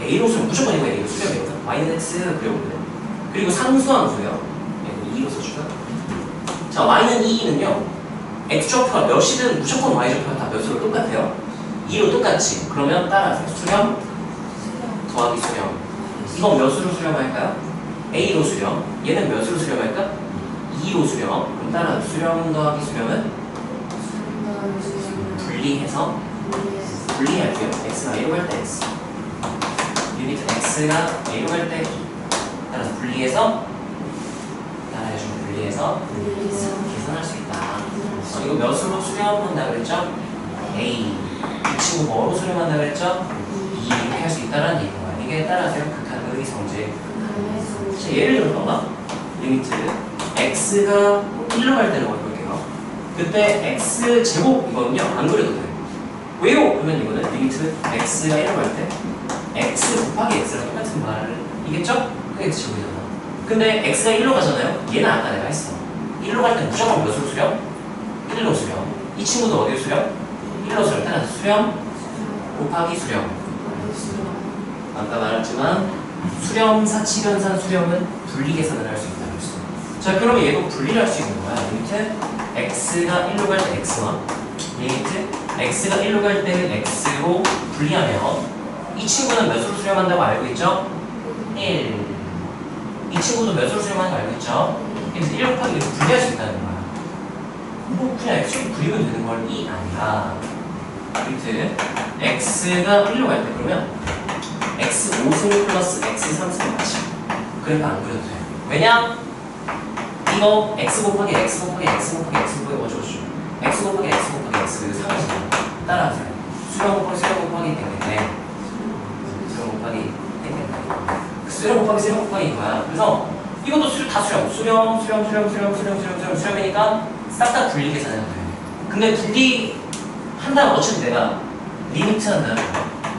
a로 수렴, 무조건 이거 a로 수렴이거든. y는 x 그려보면 그리고 상수함수요. 2로 써주면 자, y는 2는요 x 좌표가 몇이든 무조건 y 좌표가 다 몇으로 똑같아요. 2로 똑같지. 그러면 따라하세요. 수렴 더하기 수렴. 이건 몇으로 수렴할까요? a로 수렴. 얘는 몇으로 수렴할까? 2로 수렴. 그럼 따라 수렴 더하기 수렴은 분리해서 분리할게요. x가 a로 갈 때 x 리미트 x가 a로 갈 때 따라서 분리해서 따라해주면 분리해서 계산할 수 있다. 이거 몇으로 수렴한다 그랬죠? a. 이 친구 뭐로 수렴한다 그랬죠? 2 이렇게 할 수 있다는 얘기인 거야. 이게 따라서요 극한의 성질. 자, 예를 들어봐. 리미트 x가 1로 갈 때는 어떨게요? 그때 x 제곱이거든요. 안 그려도 돼요. 왜요? 그러면 이거는 리미트 x가 1로 갈 때 x 곱하기 x랑 똑같은 말이겠죠? 그 x 제곱이잖아. 근데 x가 1로 가잖아요. 얘는 아까 내가 했어. 1로 갈 때 무조건 몇으로 수렴? 1로 수렴. 이 친구도 어디로 수렴? 1로 수렴. 따라서 수렴 곱하기 수렴. 아까 말했지만 수렴, 사칙연산 수렴은 분리 계산을 할 수 있다고 했어. 자, 그러면 얘도 분리를 할 수 있는 거야. 리미트 x가 1로 갈 때 x1 리미트 x가 1로 갈 때 x로 분리하면 이 친구는 몇으로 수렴한다고 알고 있죠? 1. 이 친구도 몇으로 수렴하는 거 알고 있죠? 그래서 1 곱하기 1을 분리할 수 있다는 거야. 뭐 그냥 x로 그리면 되는 걸 이 아니라 리미트 x가 1로 갈 때 그러면 x 5승 플러스 x 3승 맞지? 그러니까 안 그려도 돼. 왜냐? 이거 x 곱하기 x 곱하기 x 곱하기 x 곱하기 어쩌고저쩌고 x 곱하기 x 곱하기 x 이거 상하잖아. 따라하세요. 수렴 곱하기 수렴 곱하기 때문에 수렴 곱하기 수렴 곱하기 이거야. 그래서 이것도 다 수렴이니까 싹 다 분리 계산해야 돼. 근데 분리 한다면 어차피 내가 리미트 한다면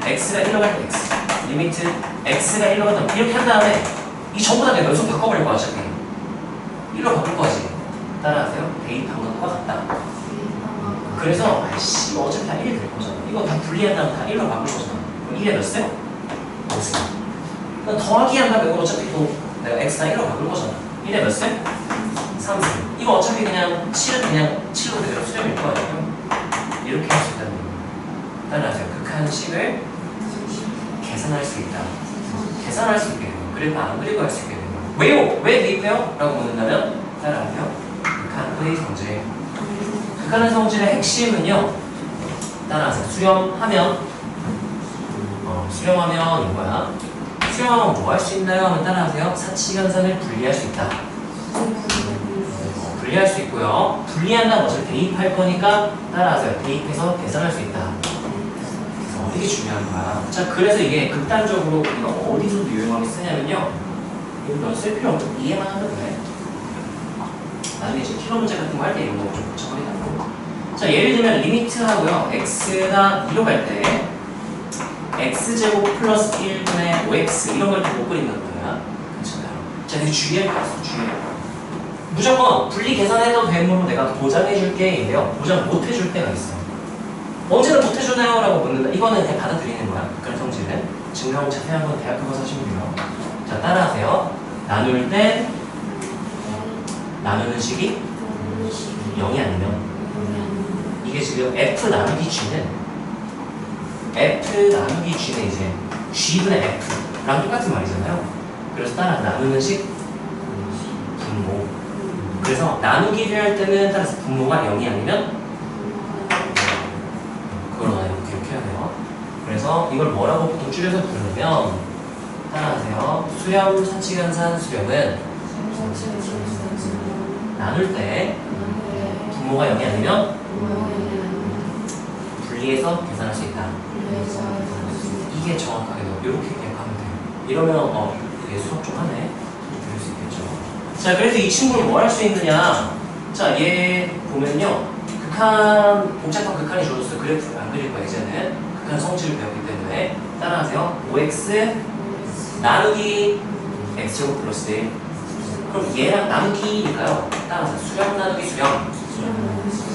x가 1로 갈 때 x 리미트 x가 1로 간다면 이렇게 한 다음에 이 전부 다 내가 여기서 바꿔버릴 거야 어차피 1로 바꿀 거지. 따라하세요? 대입한 건 똑같다. 그래서 아이씨 이거 어차피 다 1이 될 거잖아. 이거 다 분리한다면 다 1로 바꿀 거잖아. 그럼 1에 몇 세? 5세. 그러니까 더하기 한다면 이거 어차피 또 내가 x 다 1로 바꿀 거잖아. 1에 몇 세? 3세. 이거 어차피 그냥 7은 그냥 7로 그대로 수렴일 거예요. 이렇게 할 수 있다는 거예요. 따라하세요. 극한식을 계산할 수 있다. 계산할 수 있게 되고 그래프 안 그리고 할 수 있게 되고 왜요? 왜 대입해요? 라고 묻는다면 따라하세요. 극한의 성질. 극한의 성질의 핵심은요. 따라하세요. 수렴하면 수렴하면 이거야. 수렴하면 뭐 할 수 있나요? 하면 따라하세요. 사칙연산을 분리할 수 있다. 분리할 수 있고요. 분리한다면 어차피 대입할 거니까 따라하세요. 대입해서 계산할 수 있다. 그래서 이게 중요한 거야. 자, 그래서 이게 극단적으로 우리가 어디서도 유용하게 쓰냐면요. 이거 쓸 필요 없고 이해만 하면 돼. 나중에 이제 키로 문제 같은 거 할 때 이런 거 좀 붙여버리는 거. 자, 예를 들면 리미트 하고요. x가 2로 갈 때 x제곱 플러스 1분의 5x 이런 걸 못 그린다는 거야. 괜찮아요. 자, 이거 주의할 거 있어. 주의할. 무조건 분리 계산해도 되므로 내가 보장해줄게인데요. 보장 못해줄 때가 있어. 언제는 못해주나요? 라고 묻는다. 이거는 그냥 받아들이는 거야. 극한 성질은. 증명 자세한 건 대학교 가서 하시면 돼요. 자, 따라하세요. 나눌 때 나누는 식이 0이 아니면 이게 지금 F 나누기 G는 F 나누기 G는 이제 G분의 F랑 똑같은 말이잖아요. 그래서 따라 나누는 식 분모. 그래서 나누기를 할 때는 따라서 분모가 0이 아니면 그걸 이렇게 해야 돼요. 그래서 이걸 뭐라고 보통 줄여서 부르면 따라하세요. 수렴, 사칙연산, 수렴은 나눌 때 분모가 0이 아니면 분리해서 계산할 수 있다. 이게 정확하게 이렇게 기억하면 돼요. 이러면 이게 수업 좀 하네. 들을 수 있겠죠. 자, 그래서 이 친구를 뭐 할 수 있느냐? 자, 얘 보면요. 극한, 복잡한 극한이 주어졌어요. 그래프 안 그릴 거야, 이제는. 극한 성질을 배웠기 때문에. 따라하세요. 5x 나누기 x제곱 플러스 1. 그럼 얘랑 나누기니까요. 따라서 수렴 나누기 수렴.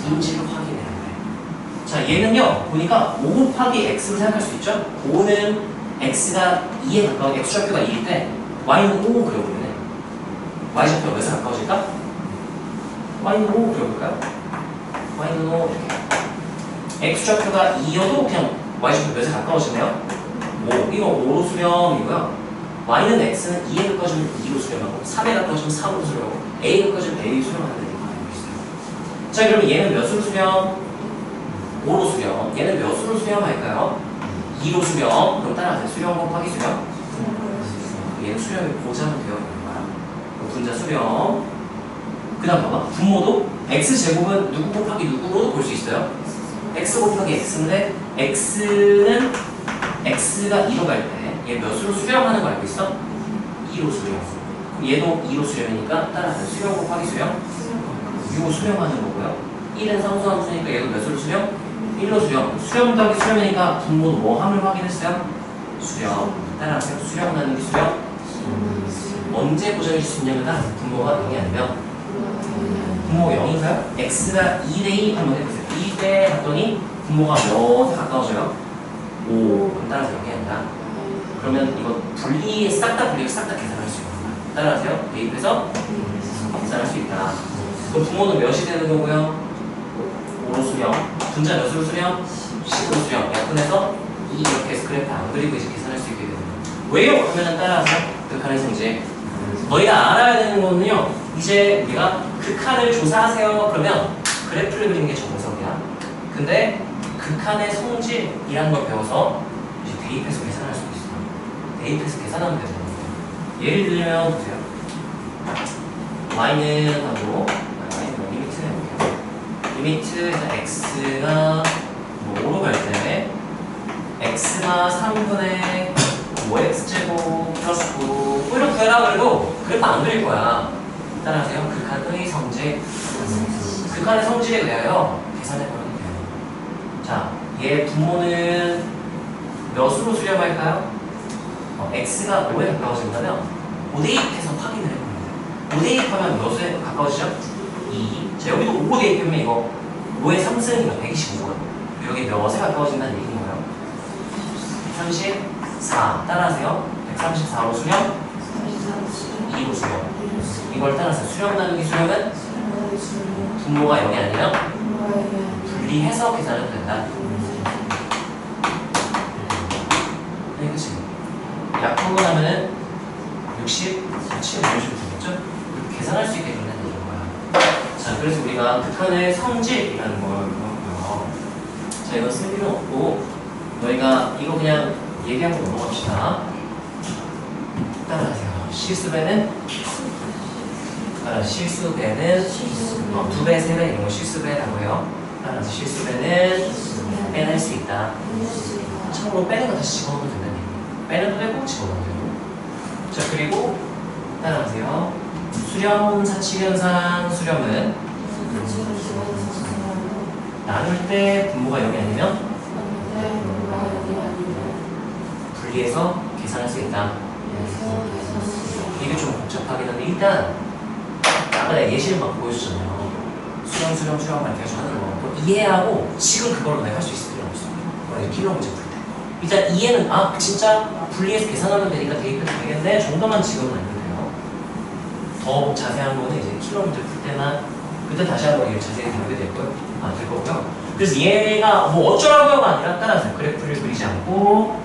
인지를 확인해야 돼. 자, 얘는요. 보니까 5 곱하기 x로 생각할 수 있죠? 5는 x가 2에 가까운 x좌표가 2일 때 y는 5 그려보면 y좌표가 몇에 가까워질까? y는 5 그려볼까요? y는 5 이렇게 x좌표가 2여도 그냥 y좌표 몇에 가까워지네요? 5. 이거 5로 수렴이고요. y는 x는 2에 가까워지면 2로 수렴하고 3에 가까워지면 3으로 수렴하고 a에 가까워지면 a로 수렴하는 게 알고 있어요. 자, 그러면 얘는 몇으로 수렴? 5로 수렴. 얘는 몇으로 수렴할까요? 2로 수렴. 그럼 따라하세요. 수렴 곱하기 수렴. 얘는 수렴이 보장은 되어 있는 거야. 분자 수렴. 그 다음 봐봐. 분모도 x제곱은 누구 곱하기 누구로 볼 수 있어요? x 곱하기 x인데 x는 x가 2로 갈 때 얘 몇으로 수렴하는 거 알고 있어? 2로 수렴. 그럼 얘도 2로 수렴이니까 따라서 수렴 곱하기 수렴 6로 수렴하는 거고요. 1은 상수함수니까 얘도 몇으로 수렴? 1로 수렴. 수렴 더하기 수렴이니까 분모도 뭐 함을 확인했어요? 수렴. 따라서 수렴 나누기 수렴. 언제 보정해줄 수 있냐면 따라서 분모가 0이 아니면 분모가 0인가요? x가 2대2 한번 해보세요. 2대 갔더니 분모가 몇에 가까워져요? 5. 그럼 따라서 0이 아니라 그러면 이거 분리에 싹 다 분리해서 싹 다 계산할 수 있는 거야. 따라하세요. 대입해서 계산할 수 있다. 그럼 분모는 몇이 되는 거고요? 5로 수렴. 분자 몇으로 수렴? 10으로 수렴. 약분해서 2 이렇게 해서 그래프 안 그리고 이제 계산할 수 있게 되는 거예요. 왜요? 그러면 따라서 극한의 성질. 너희가 알아야 되는 거는요. 이제 우리가 극한을 조사하세요. 그러면 그래프를 그리는 게 정석이야. 근데 극한의 성질이라는 걸 배워서 이제 대입해서 계산할 수 있어. 대입해서 계산하면 되는 거예요. 예를 들면 보세요. y는 하고 y는 리미트 해볼게요. 리미트에서 x가 5로 갈 때 x가 3분의 5x제곱 플러스 9 이렇게 구해라 그래도 그래프 안 그릴 거야. 따라하세요. 극한의 성질. 극한의 성질에 의하여 계산해보면 돼요. 자, 얘 분모는 몇으로 수렴할까요? x가 5에 가까워진다면 5 대입해서 확인을 해보면 돼요. 5 대입하면 몇에 가까워지죠? 2. 자, 여기도 5 대입하면 이거 5의 3승이니까 125거든요. 여기 몇에 가까워진다는 얘기인 거예요. 134. 따라하세요. 134로 수렴, 2로 수렴. 이걸 따라서 수렴 나누기 수렴은 분모가 0이 아니면 분리해서 계산해도 된다. 네, 그치? 약분을 하면은 60, 70 이런 식으로 되겠죠? 계산할 수 있게 된다는 얘기인 거야. 자, 그래서 우리가 극한의 성질이라는 걸 배웠고요. 자, 이거 쓸 필요 없고 너희가 이거 그냥 얘기하고 넘어갑시다. 따라하세요. 실수배는 두 배, 세 배 이런 거 실수배라고 해요. 따라서 실수배는 빼낼 수 있다. 참고로 빼는 거 다시 집어넣으면 된다는 얘기예요. 빼는 거 빼고 집어넣으면 돼요. 자, 그리고 따라하세요. 수렴, 사칙연산, 수렴은 나눌 때 분모가 0이 아니면 분리해서 계산할 수 있다. 이게 좀 복잡하긴 한데 일단 아까 내가 예시를 막 보여주잖아요. 수렴 이렇게 해서 하는 거 이해하고 지금 그걸로 내가 할 수 있을 필요는 없어. 만약에 필요 문제 풀 때 일단 이해는 진짜 분리해서 계산하면 되니까 대입해도 되겠네 정도만 지금은 알면 돼요. 더 자세한 거는 이제 킬러 문제 풀 때만 그때 다시 한번 이렇게 자세히 배우게 될 거고요. 그래서 얘가 뭐 어쩌라고요가 아니라 따라서 그래프를 그리지 않고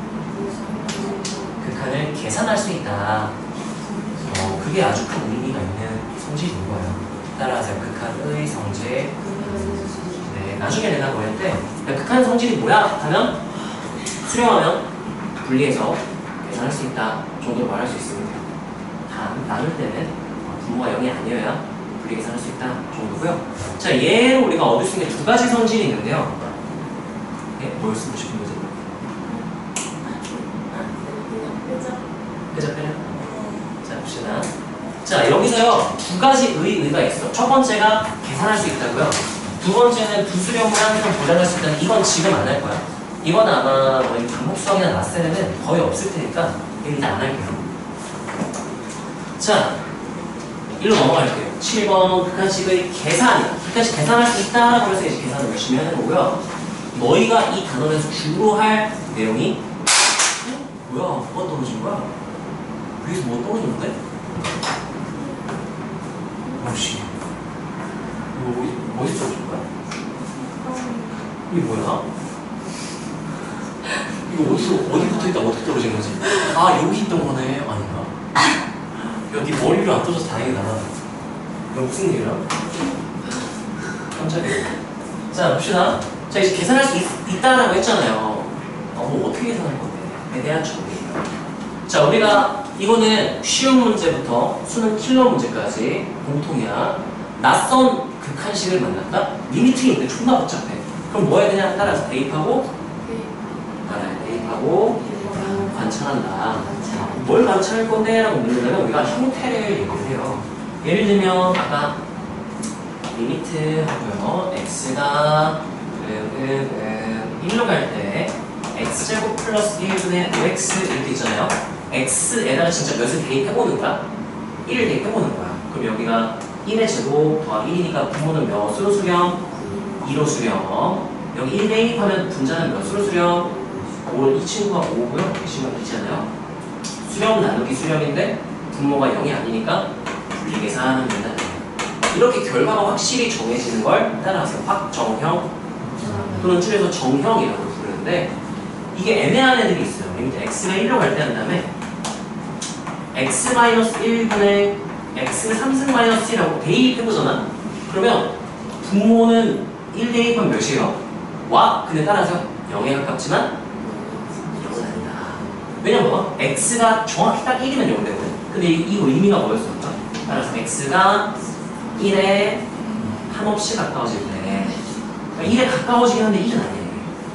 극한을 계산할 수 있다. 그게 아주 큰 의미가 있는 성질인 거예요. 따라서 극한의 성질. 네, 나중에 내가 뭐 할 때 극한 성질이 뭐야? 하면 수렴하면 분리해서 계산할 수 있다 정도로 말할 수 있습니다. 나눌 때는 분모가 0이 아니어야 분리 계산할 수 있다 정도고요. 자, 얘로 우리가 얻을 수 있는 두 가지 성질이 있는데요. 뭘 쓰고 싶은 거지? 빼자. 자, 봅시다. 자, 여기서요 두 가지 의가 있어. 첫 번째가 계산할 수 있다고요. 두 번째는 부수렴을 항상 보장할 수 있다는 이건 지금 안 할 거야. 이건 아마 뭐 반복수학이나 나스에는 거의 없을 테니까 일단 안 할게요. 자, 일로 넘어갈게요. 7번 극한식의 계산이다. 극한식 계산할 수 있다라고 해서 이제 계산을 열심히 하는 거고요. 너희가 이 단원에서 주로 할 내용이 뭐야? 뭐가 떨어진 거야? 여기서 뭐 떨어졌는데? 뭐지? 어디 떨어진 거야? 이게 뭐야? 이거 어디 붙어있다 어떻게 떨어진 거지? 여기 있던 거네. 아닌가? 야, 네 머리로 안 떨어져서 다행이다. 이거 무슨 일이야? 깜짝이야. 자, 봅시다. 자, 이제 계산할 수 있다라고 했잖아요. 뭐 어떻게 계산할 건데? 대한 정리예요. 자, 우리가 이거는 쉬운 문제부터 수능 킬러 문제까지 공통이야. 낯선 극한식을 만났다? 리미트인데 존나 복잡해. 그럼 뭐 해야 되냐? 따라서 대입하고 관찰한다. 뭘 관찰할 건데? 라고 물으면 우리가 형태를 얘기를 해요. 예를 들면 아까 리미트 하고요. x가 1로 갈 때 x제곱 플러스 1분의 5x 이렇게 있잖아요. x에다가 진짜 몇을 대입해보는 거야? 1을 대입해보는 거야. 그럼 여기가 1의 제곱 더하기 1이니까 분모는 몇으로 수렴? 2로 수렴. 여기 1 대입하면 분자는 몇으로 수렴? 이 친구가 5고요. 이 친구가 2잖아요. 수렴 나누기 수렴인데 분모가 0이 아니니까 분리 계산하면 된다. 이렇게 결과가 확실히 정해지는 걸 따라서 확정형 또는 줄여서 정형이라고 부르는데 이게 애매한 애들이 있어요. 리미트 x가 1로 갈 때 한 다음에 x-1분의 x 3승 마이너스 1이라고 대입해보잖아. 그러면 분모는 1 대입하면 몇이에요? 근데 따라서 0에 가깝지만 0은 아니다. 왜냐면 뭐? x가 정확히 딱 1이면 0 되거든. 근데 이 의미가 뭐였을까? 따라서 x가 1에 한없이 가까워질 때 그러니까 1에 가까워지긴 한데 1은 아니에요.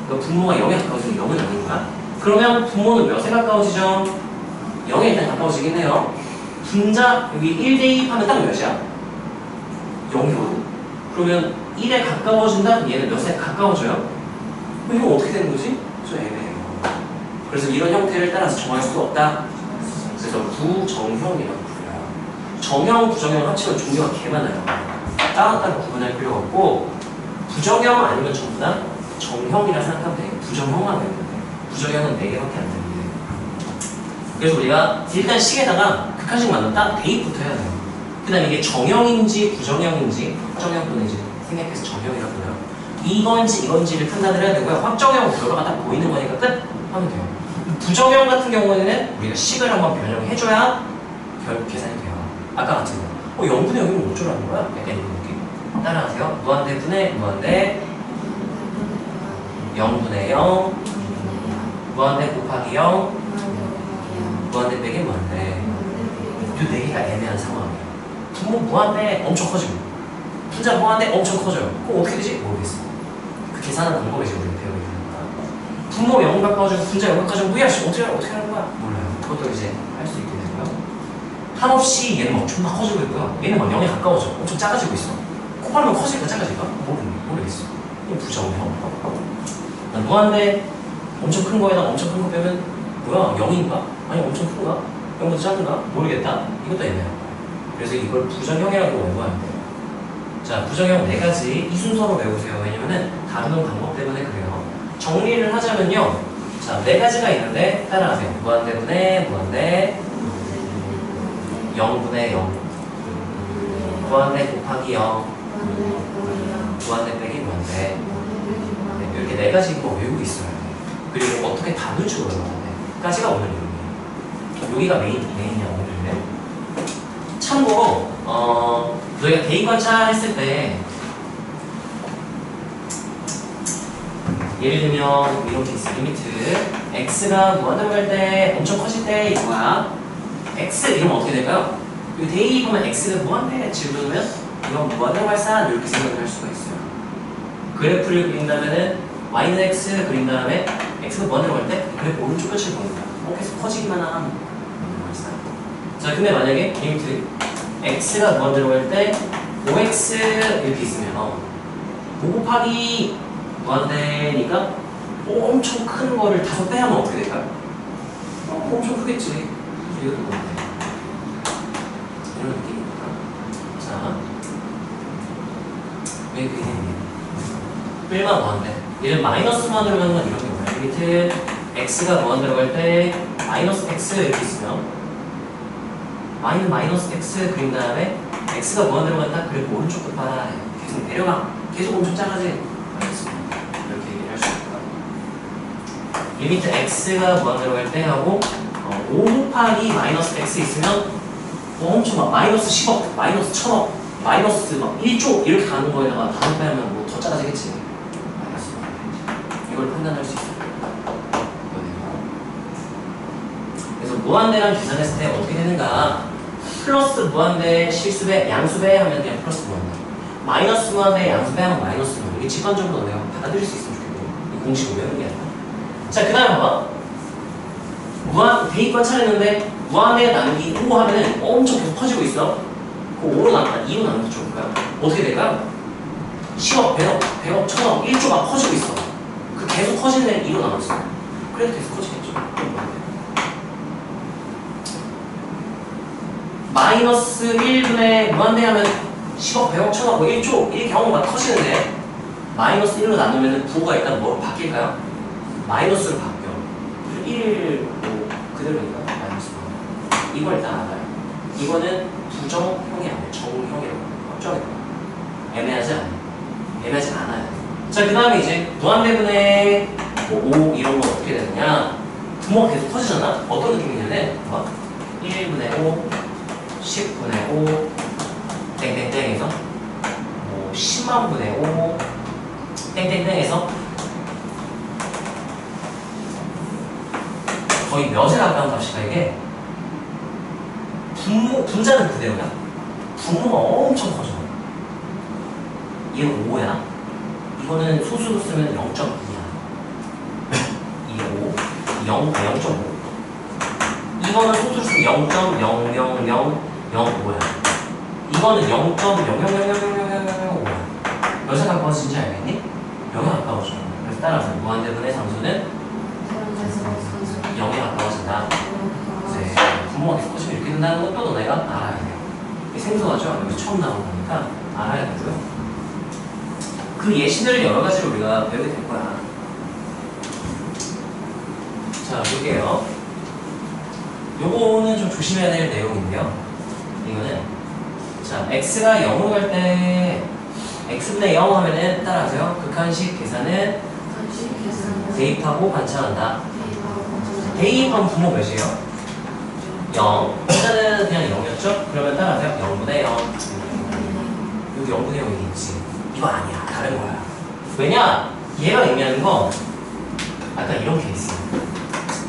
그러니까 분모가 0에 가까워지면 0은 아닌 거야. 그러면 분모는 몇에 가까워지죠? 0에 일단 가까워지긴 해요. 분자 여기 1대2 하면 딱 몇이야? 0이거든. 그러면 1에 가까워진다? 얘는 몇에 가까워져요? 그럼 이거 어떻게 되는 거지? 좀 애매해요. 그래서 이런 형태를 따라서 정할 수가 없다. 그래서 부정형이라고 불러요. 정형, 부정형 합치면 종류가 개 많아요. 따로따로 구분할 필요가 없고 부정형 아니면 전부 다 정형이라 생각하면 돼요. 부정형만 되는 건데 부정형은 4개밖에 안 되는데 그래서 우리가 일단 식에다가 극한식 만났다 대입부터 해야 돼요. 그 다음에 이게 정형인지 부정형인지 확정형분인지 생략해서 정형이라고 해요. 이건지 이건지를 판단을 해야 되고요. 확정형 결과가 딱 보이는 거니까 끝 하면 돼요. 부정형 같은 경우에는 우리가 식을 한번 변형해줘야 결국 계산이 돼요. 아까 같은 거 0분의 0이면 어쩌라는 거야? 약간 이런 느낌. 따라하세요. 무한대분의 무한대 0분의 0 무한대 곱하기 0 무한대 빼기 무한대 이 4개가 애매한 상황이에요. 분모 무한대 엄청 커지고 분자 무한대 엄청 커져요. 그럼 어떻게 되지? 모르겠어. 그 계산하는 방법이 지금 우리가 배우고 있는 거야. 분모 0 가까워지고 분자 0 가까워지고 뭐야? 어떻게 하는 거야? 몰라요. 그것도 이제 할 수 있게 되고요. 한없이 얘는 막 존나 커지고 있고요. 얘는 막 0에 가까워져. 엄청 작아지고 있어. 곱하면 커질까 작아질까? 모르겠어. 이건 부정형. 무한대 엄청 큰 거에다 엄청 큰 거 빼면 뭐야? 0인가? 아니 엄청 큰가? 0보다 작은가? 모르겠다. 이것도 애매해요. 그래서 이걸 부정형이라고 외워야 돼요. 자, 부정형 4가지 이 순서로 외우세요. 왜냐면은 다루는 방법 때문에 그래요. 정리를 하자면요. 자, 4가지가 있는데 따라하세요. 무한대분의 무한대 0분의 0 무한대 곱하기 0 무한대 빼기 무한대 이렇게 4가지 거 외우고 있어야 돼. 그리고 어떻게 단위식으로 외워야 돼. 까지가 오늘 이름이에요. 여기가 메인이야 오늘은. 참고로 너희가 대입관찰 했을 때 예를 들면 이렇게 있어. 리미트 x가 무한대로 갈 때 엄청 커질 때 이거야. x 이러면 어떻게 될까요? 이 대입하면 x가 무한대 집어넣으면 이건 무한대로 갈산 이렇게 생각을 할 수가 있어요. 그래프를 그린다면은 y는 x 그린 다음에 x가 무한대로 갈 때 그래프 오른쪽 끝을 보는 거야. 계속 커지기만 하면 무한대로 갈산. 자, 근데 만약에 리미트 x가 무한대로 갈 때 5x 이렇게 있으면 5 곱하기 무한대니까 엄청 큰 거를 5배 하면 어떻게 될까요? 엄청 크겠지. 이것도 무한대. 이런 느낌입니다. 자, 왜 그게 일반 무한대. 얘는 마이너스 무한대로 가는 건 이런 경우야. 리미트 x가 무한대로 갈 때 마이너스 x 이렇게 있으면 마이너스 x 그린 다음에 x가 무한대로 간다. 그리고 오른쪽 끝봐라. 계속 내려가. 계속 엄청 작아지. 알겠습니다. 이렇게 얘기를 할 수 있다. 리미트 x가 무한대로 갈 때 하고 5 곱하기 마이너스 x 있으면 엄청 막 마이너스 10억, 마이너스 1000억, 마이너스 막 1조 이렇게 가는 거에다가 다섯 배 하면 뭐 더 작아지겠지. 알겠습니다. 이걸 판단할 수 있어요. 그래서 무한대랑 계산했을 때 어떻게 되는가? 플러스 무한대 실수배, 양수배 하면 그냥 플러스 무한대. 마이너스 무한대, 양수배 하면 마이너스 무한대. 이게 직관적으로 내가 받아들일 수 있으면 좋겠고 이 공식을 외우는 게 아니라. 자, 그 다음에 봐봐. 대입 관찰했는데 무한대 나누기 5 하면은 엄청 계속 커지고 있어. 그 5로 나누면 2로 나누면 좋을까요? 어떻게 될까요? 10억, 100억, 1000억, 1조가 커지고 있어. 그 계속 커지는 애는 2로 나눴어. 그래도 계속 커지겠죠. 마이너스 1분의 무한대 하면 10억, 100억, 1000억, 뭐 1조 이 경우가 커지는데 마이너스 1로 나누면 부호가 일단 뭐로 바뀔까요? 마이너스로 바뀌어. 1 그대로니까 마이너스. 이걸 일단 알아요. 이거는 부정형이 아니에요. 정형이라고 해요. 확정이라고 해요. 애매하지 않아요. 자, 그 다음에 이제 무한대분의 뭐 5 이런 건 어떻게 되느냐? 부모가 계속 커지잖아? 어떤 느낌이냐면 1분의 5 10분의 5 땡땡땡에서 뭐 10만 분의 5 땡땡땡에서 거의 몇에 가까운 값이다. 이게 분자는 그대로야. 분모가 엄청 커져. 얘는 5야. 이거는 소수로 쓰면 0.2야. 이게 5, 0, 0.5. 이거는 소수수 0.000005야. 이거는 0.00000005야. 몇에 가까워진지 알겠니? 0에 가까워져. 그래서 따라서 무한대분의 상수는 0에 가까워진다. 네. 분모가 계속 커지면 이렇게 된다는 것도 너네가 알아야 돼요. 이게 생소하죠? 여기서 처음 나온 거니까 알아야 되고요. 그 예시들을 여러 가지로 우리가 배우게 될 거야. 자, 볼게요. 요거는 좀 조심해야 될 내용인데요. 이거는 자, x가 0으로 갈 때 x분의 0 하면은 따라하세요. 극한식 계산은 대입하고 관찰한다. 대입하면 분모 몇이에요? 0. 일단은 그냥 0이었죠? 그러면 따라하세요. 0분의 0. 여기 0분의 0이 있지. 이거 아니야. 다른 거야. 왜냐? 얘가 의미하는 건 아까 이런 케이스.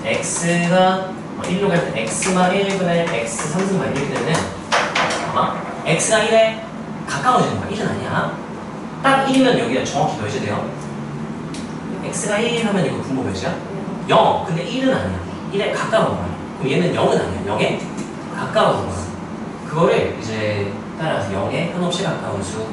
x가 1로 갈 때 x만 1분의 x 3승만 이렇게 되면 x가 1에 가까워지는 거야. 1은 아니야. 딱 1이면 여기가 정확히 몇이 돼요? x가 1 하면 이거 분모 몇이야? 0. 근데 1은 아니야. 1에 가까운 거야. 그럼 얘는 0은 아니야. 0에 가까운 거야. 그거를 이제 따라서 0에 한없이 가까운 수.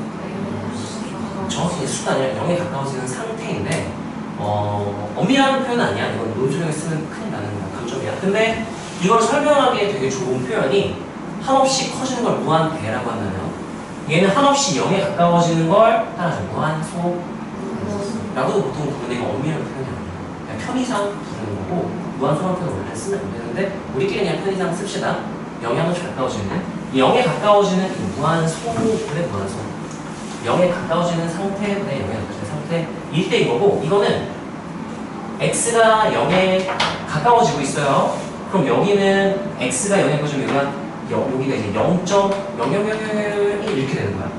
정확히 수가 아니라 0에 가까워지는 상태인데 엄밀한 표현은 아니야. 이건 논술형에 쓰면 큰일 나는 감점이야. 근데 이걸 설명하기에 되게 좋은 표현이 한없이 커지는 걸 무한대라고 한다면 얘는 한없이 0에 가까워지는 걸 따라서 무한소 라고도 보통 부르는데 이거 엄밀한 표현이 아니야. 그냥 편의상 부르는 거고 무한소라는 표현 원래 쓰면 안 되는데 우리끼리 그냥 편의상 씁시다. 0에 한없이 가까워지는 이 0에 가까워지는 이 무한소분의 무한소 0에 가까워지는 상태분의 0에 가까워지는 상태일 때인 거고 이거는 x가 0에 가까워지고 있어요. 그럼 여기는 x가 0에 가까워지면 여기가 이제 0.0001 이렇게 되는 거야.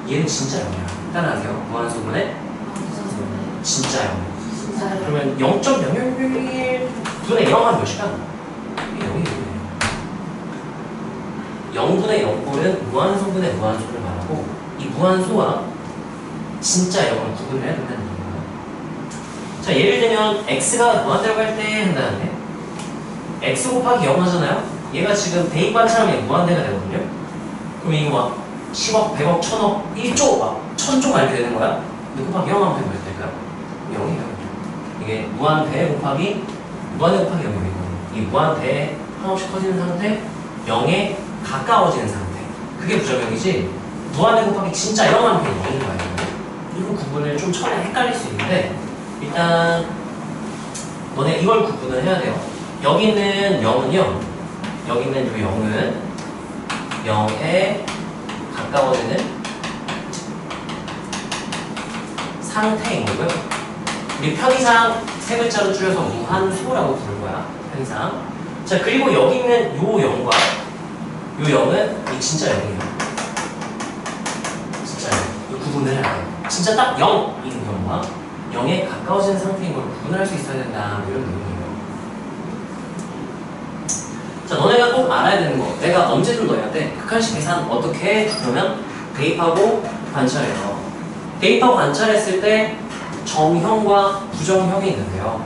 얘는 진짜 0이야. 따라하세요. 무한소분의 진짜 0. 그러면 0.0001 분의 0 하면 몇일까? 이게 0이에요. 0분의 0꼴은 무한소분의 무한소를 말하고 이 무한소와 진짜 0을 구분을 해야 된다는 거예요. 자, 예를 들면 x가 무한대로 갈 때 한다는데 x 곱하기 0 하잖아요? 얘가 지금 대입 관찰하면 무한대가 되거든요? 그럼 이거 막 10억, 100억, 1000억, 1조, 막 1000조 막 이렇게 되는 거야? 근데 곱하기 0 하면 몇 될까요? 0이에요. 이게 무한대 곱하기 0이거든요. 이 무한대에 한없이 커지는 상태, 0에 가까워지는 상태. 그게 부정형이지 무한대 곱하기 진짜 0 하면 그냥 0인 거예요. 이거 구분을 좀 처음에 헷갈릴 수 있는데 일단 너네 이걸 구분을 해야 돼요. 여기 있는 0은요. 여기 있는 이 0은 0에 가까워지는 상태인 거고요. 우리 편의상 세 글자로 줄여서 무한소라고 부를 거야. 편의상. 자, 그리고 여기 있는 요 0과 요 0은 이 진짜 0이에요. 진짜 0. 이 구분을 해야 돼요. 진짜 딱 0인 경우와 0에 가까워지는 상태인 걸 구분할 수 있어야 된다. 이런 내용이에요. 자, 너네가 꼭 알아야 되는 거. 내가 언제든 너희한테 극한식 계산 어떻게 해? 그러면 대입하고 관찰해요. 대입하고 관찰했을 때 정형과 부정형이 있는데요.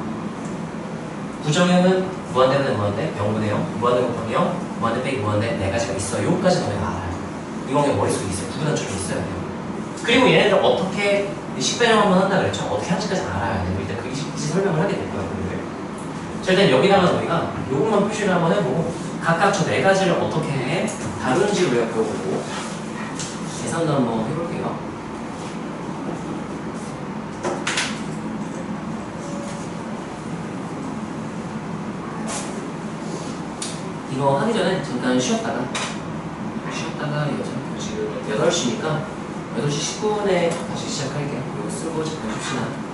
부정형은 무한대분의 무한대, 0분의 0, 무한대 곱하기 0, 무한대 빼기 무한대 네 가지가 있어요. 요까지 너네가 알아요. 이건 머릿속에 있어요. 구분한줄이 있어야 돼요. 그리고 얘네들 어떻게 식변형 한번 한다 그랬죠? 어떻게 하는지까지 알아야 돼요. 일단 그 이제 설명을 하게 될 거예요. 자, 일단 여기다가 너희가 요것만 표시를 한번 해보고 각각 저 네 가지를 어떻게 다루는지 우리가 배워보고 계산도 한번 해볼게요. 이거 하기 전에 잠깐 쉬었다가 지금 8시니까 8시 10분에 다시 시작할게요. 이거 쓰고 잠깐 쉽시다.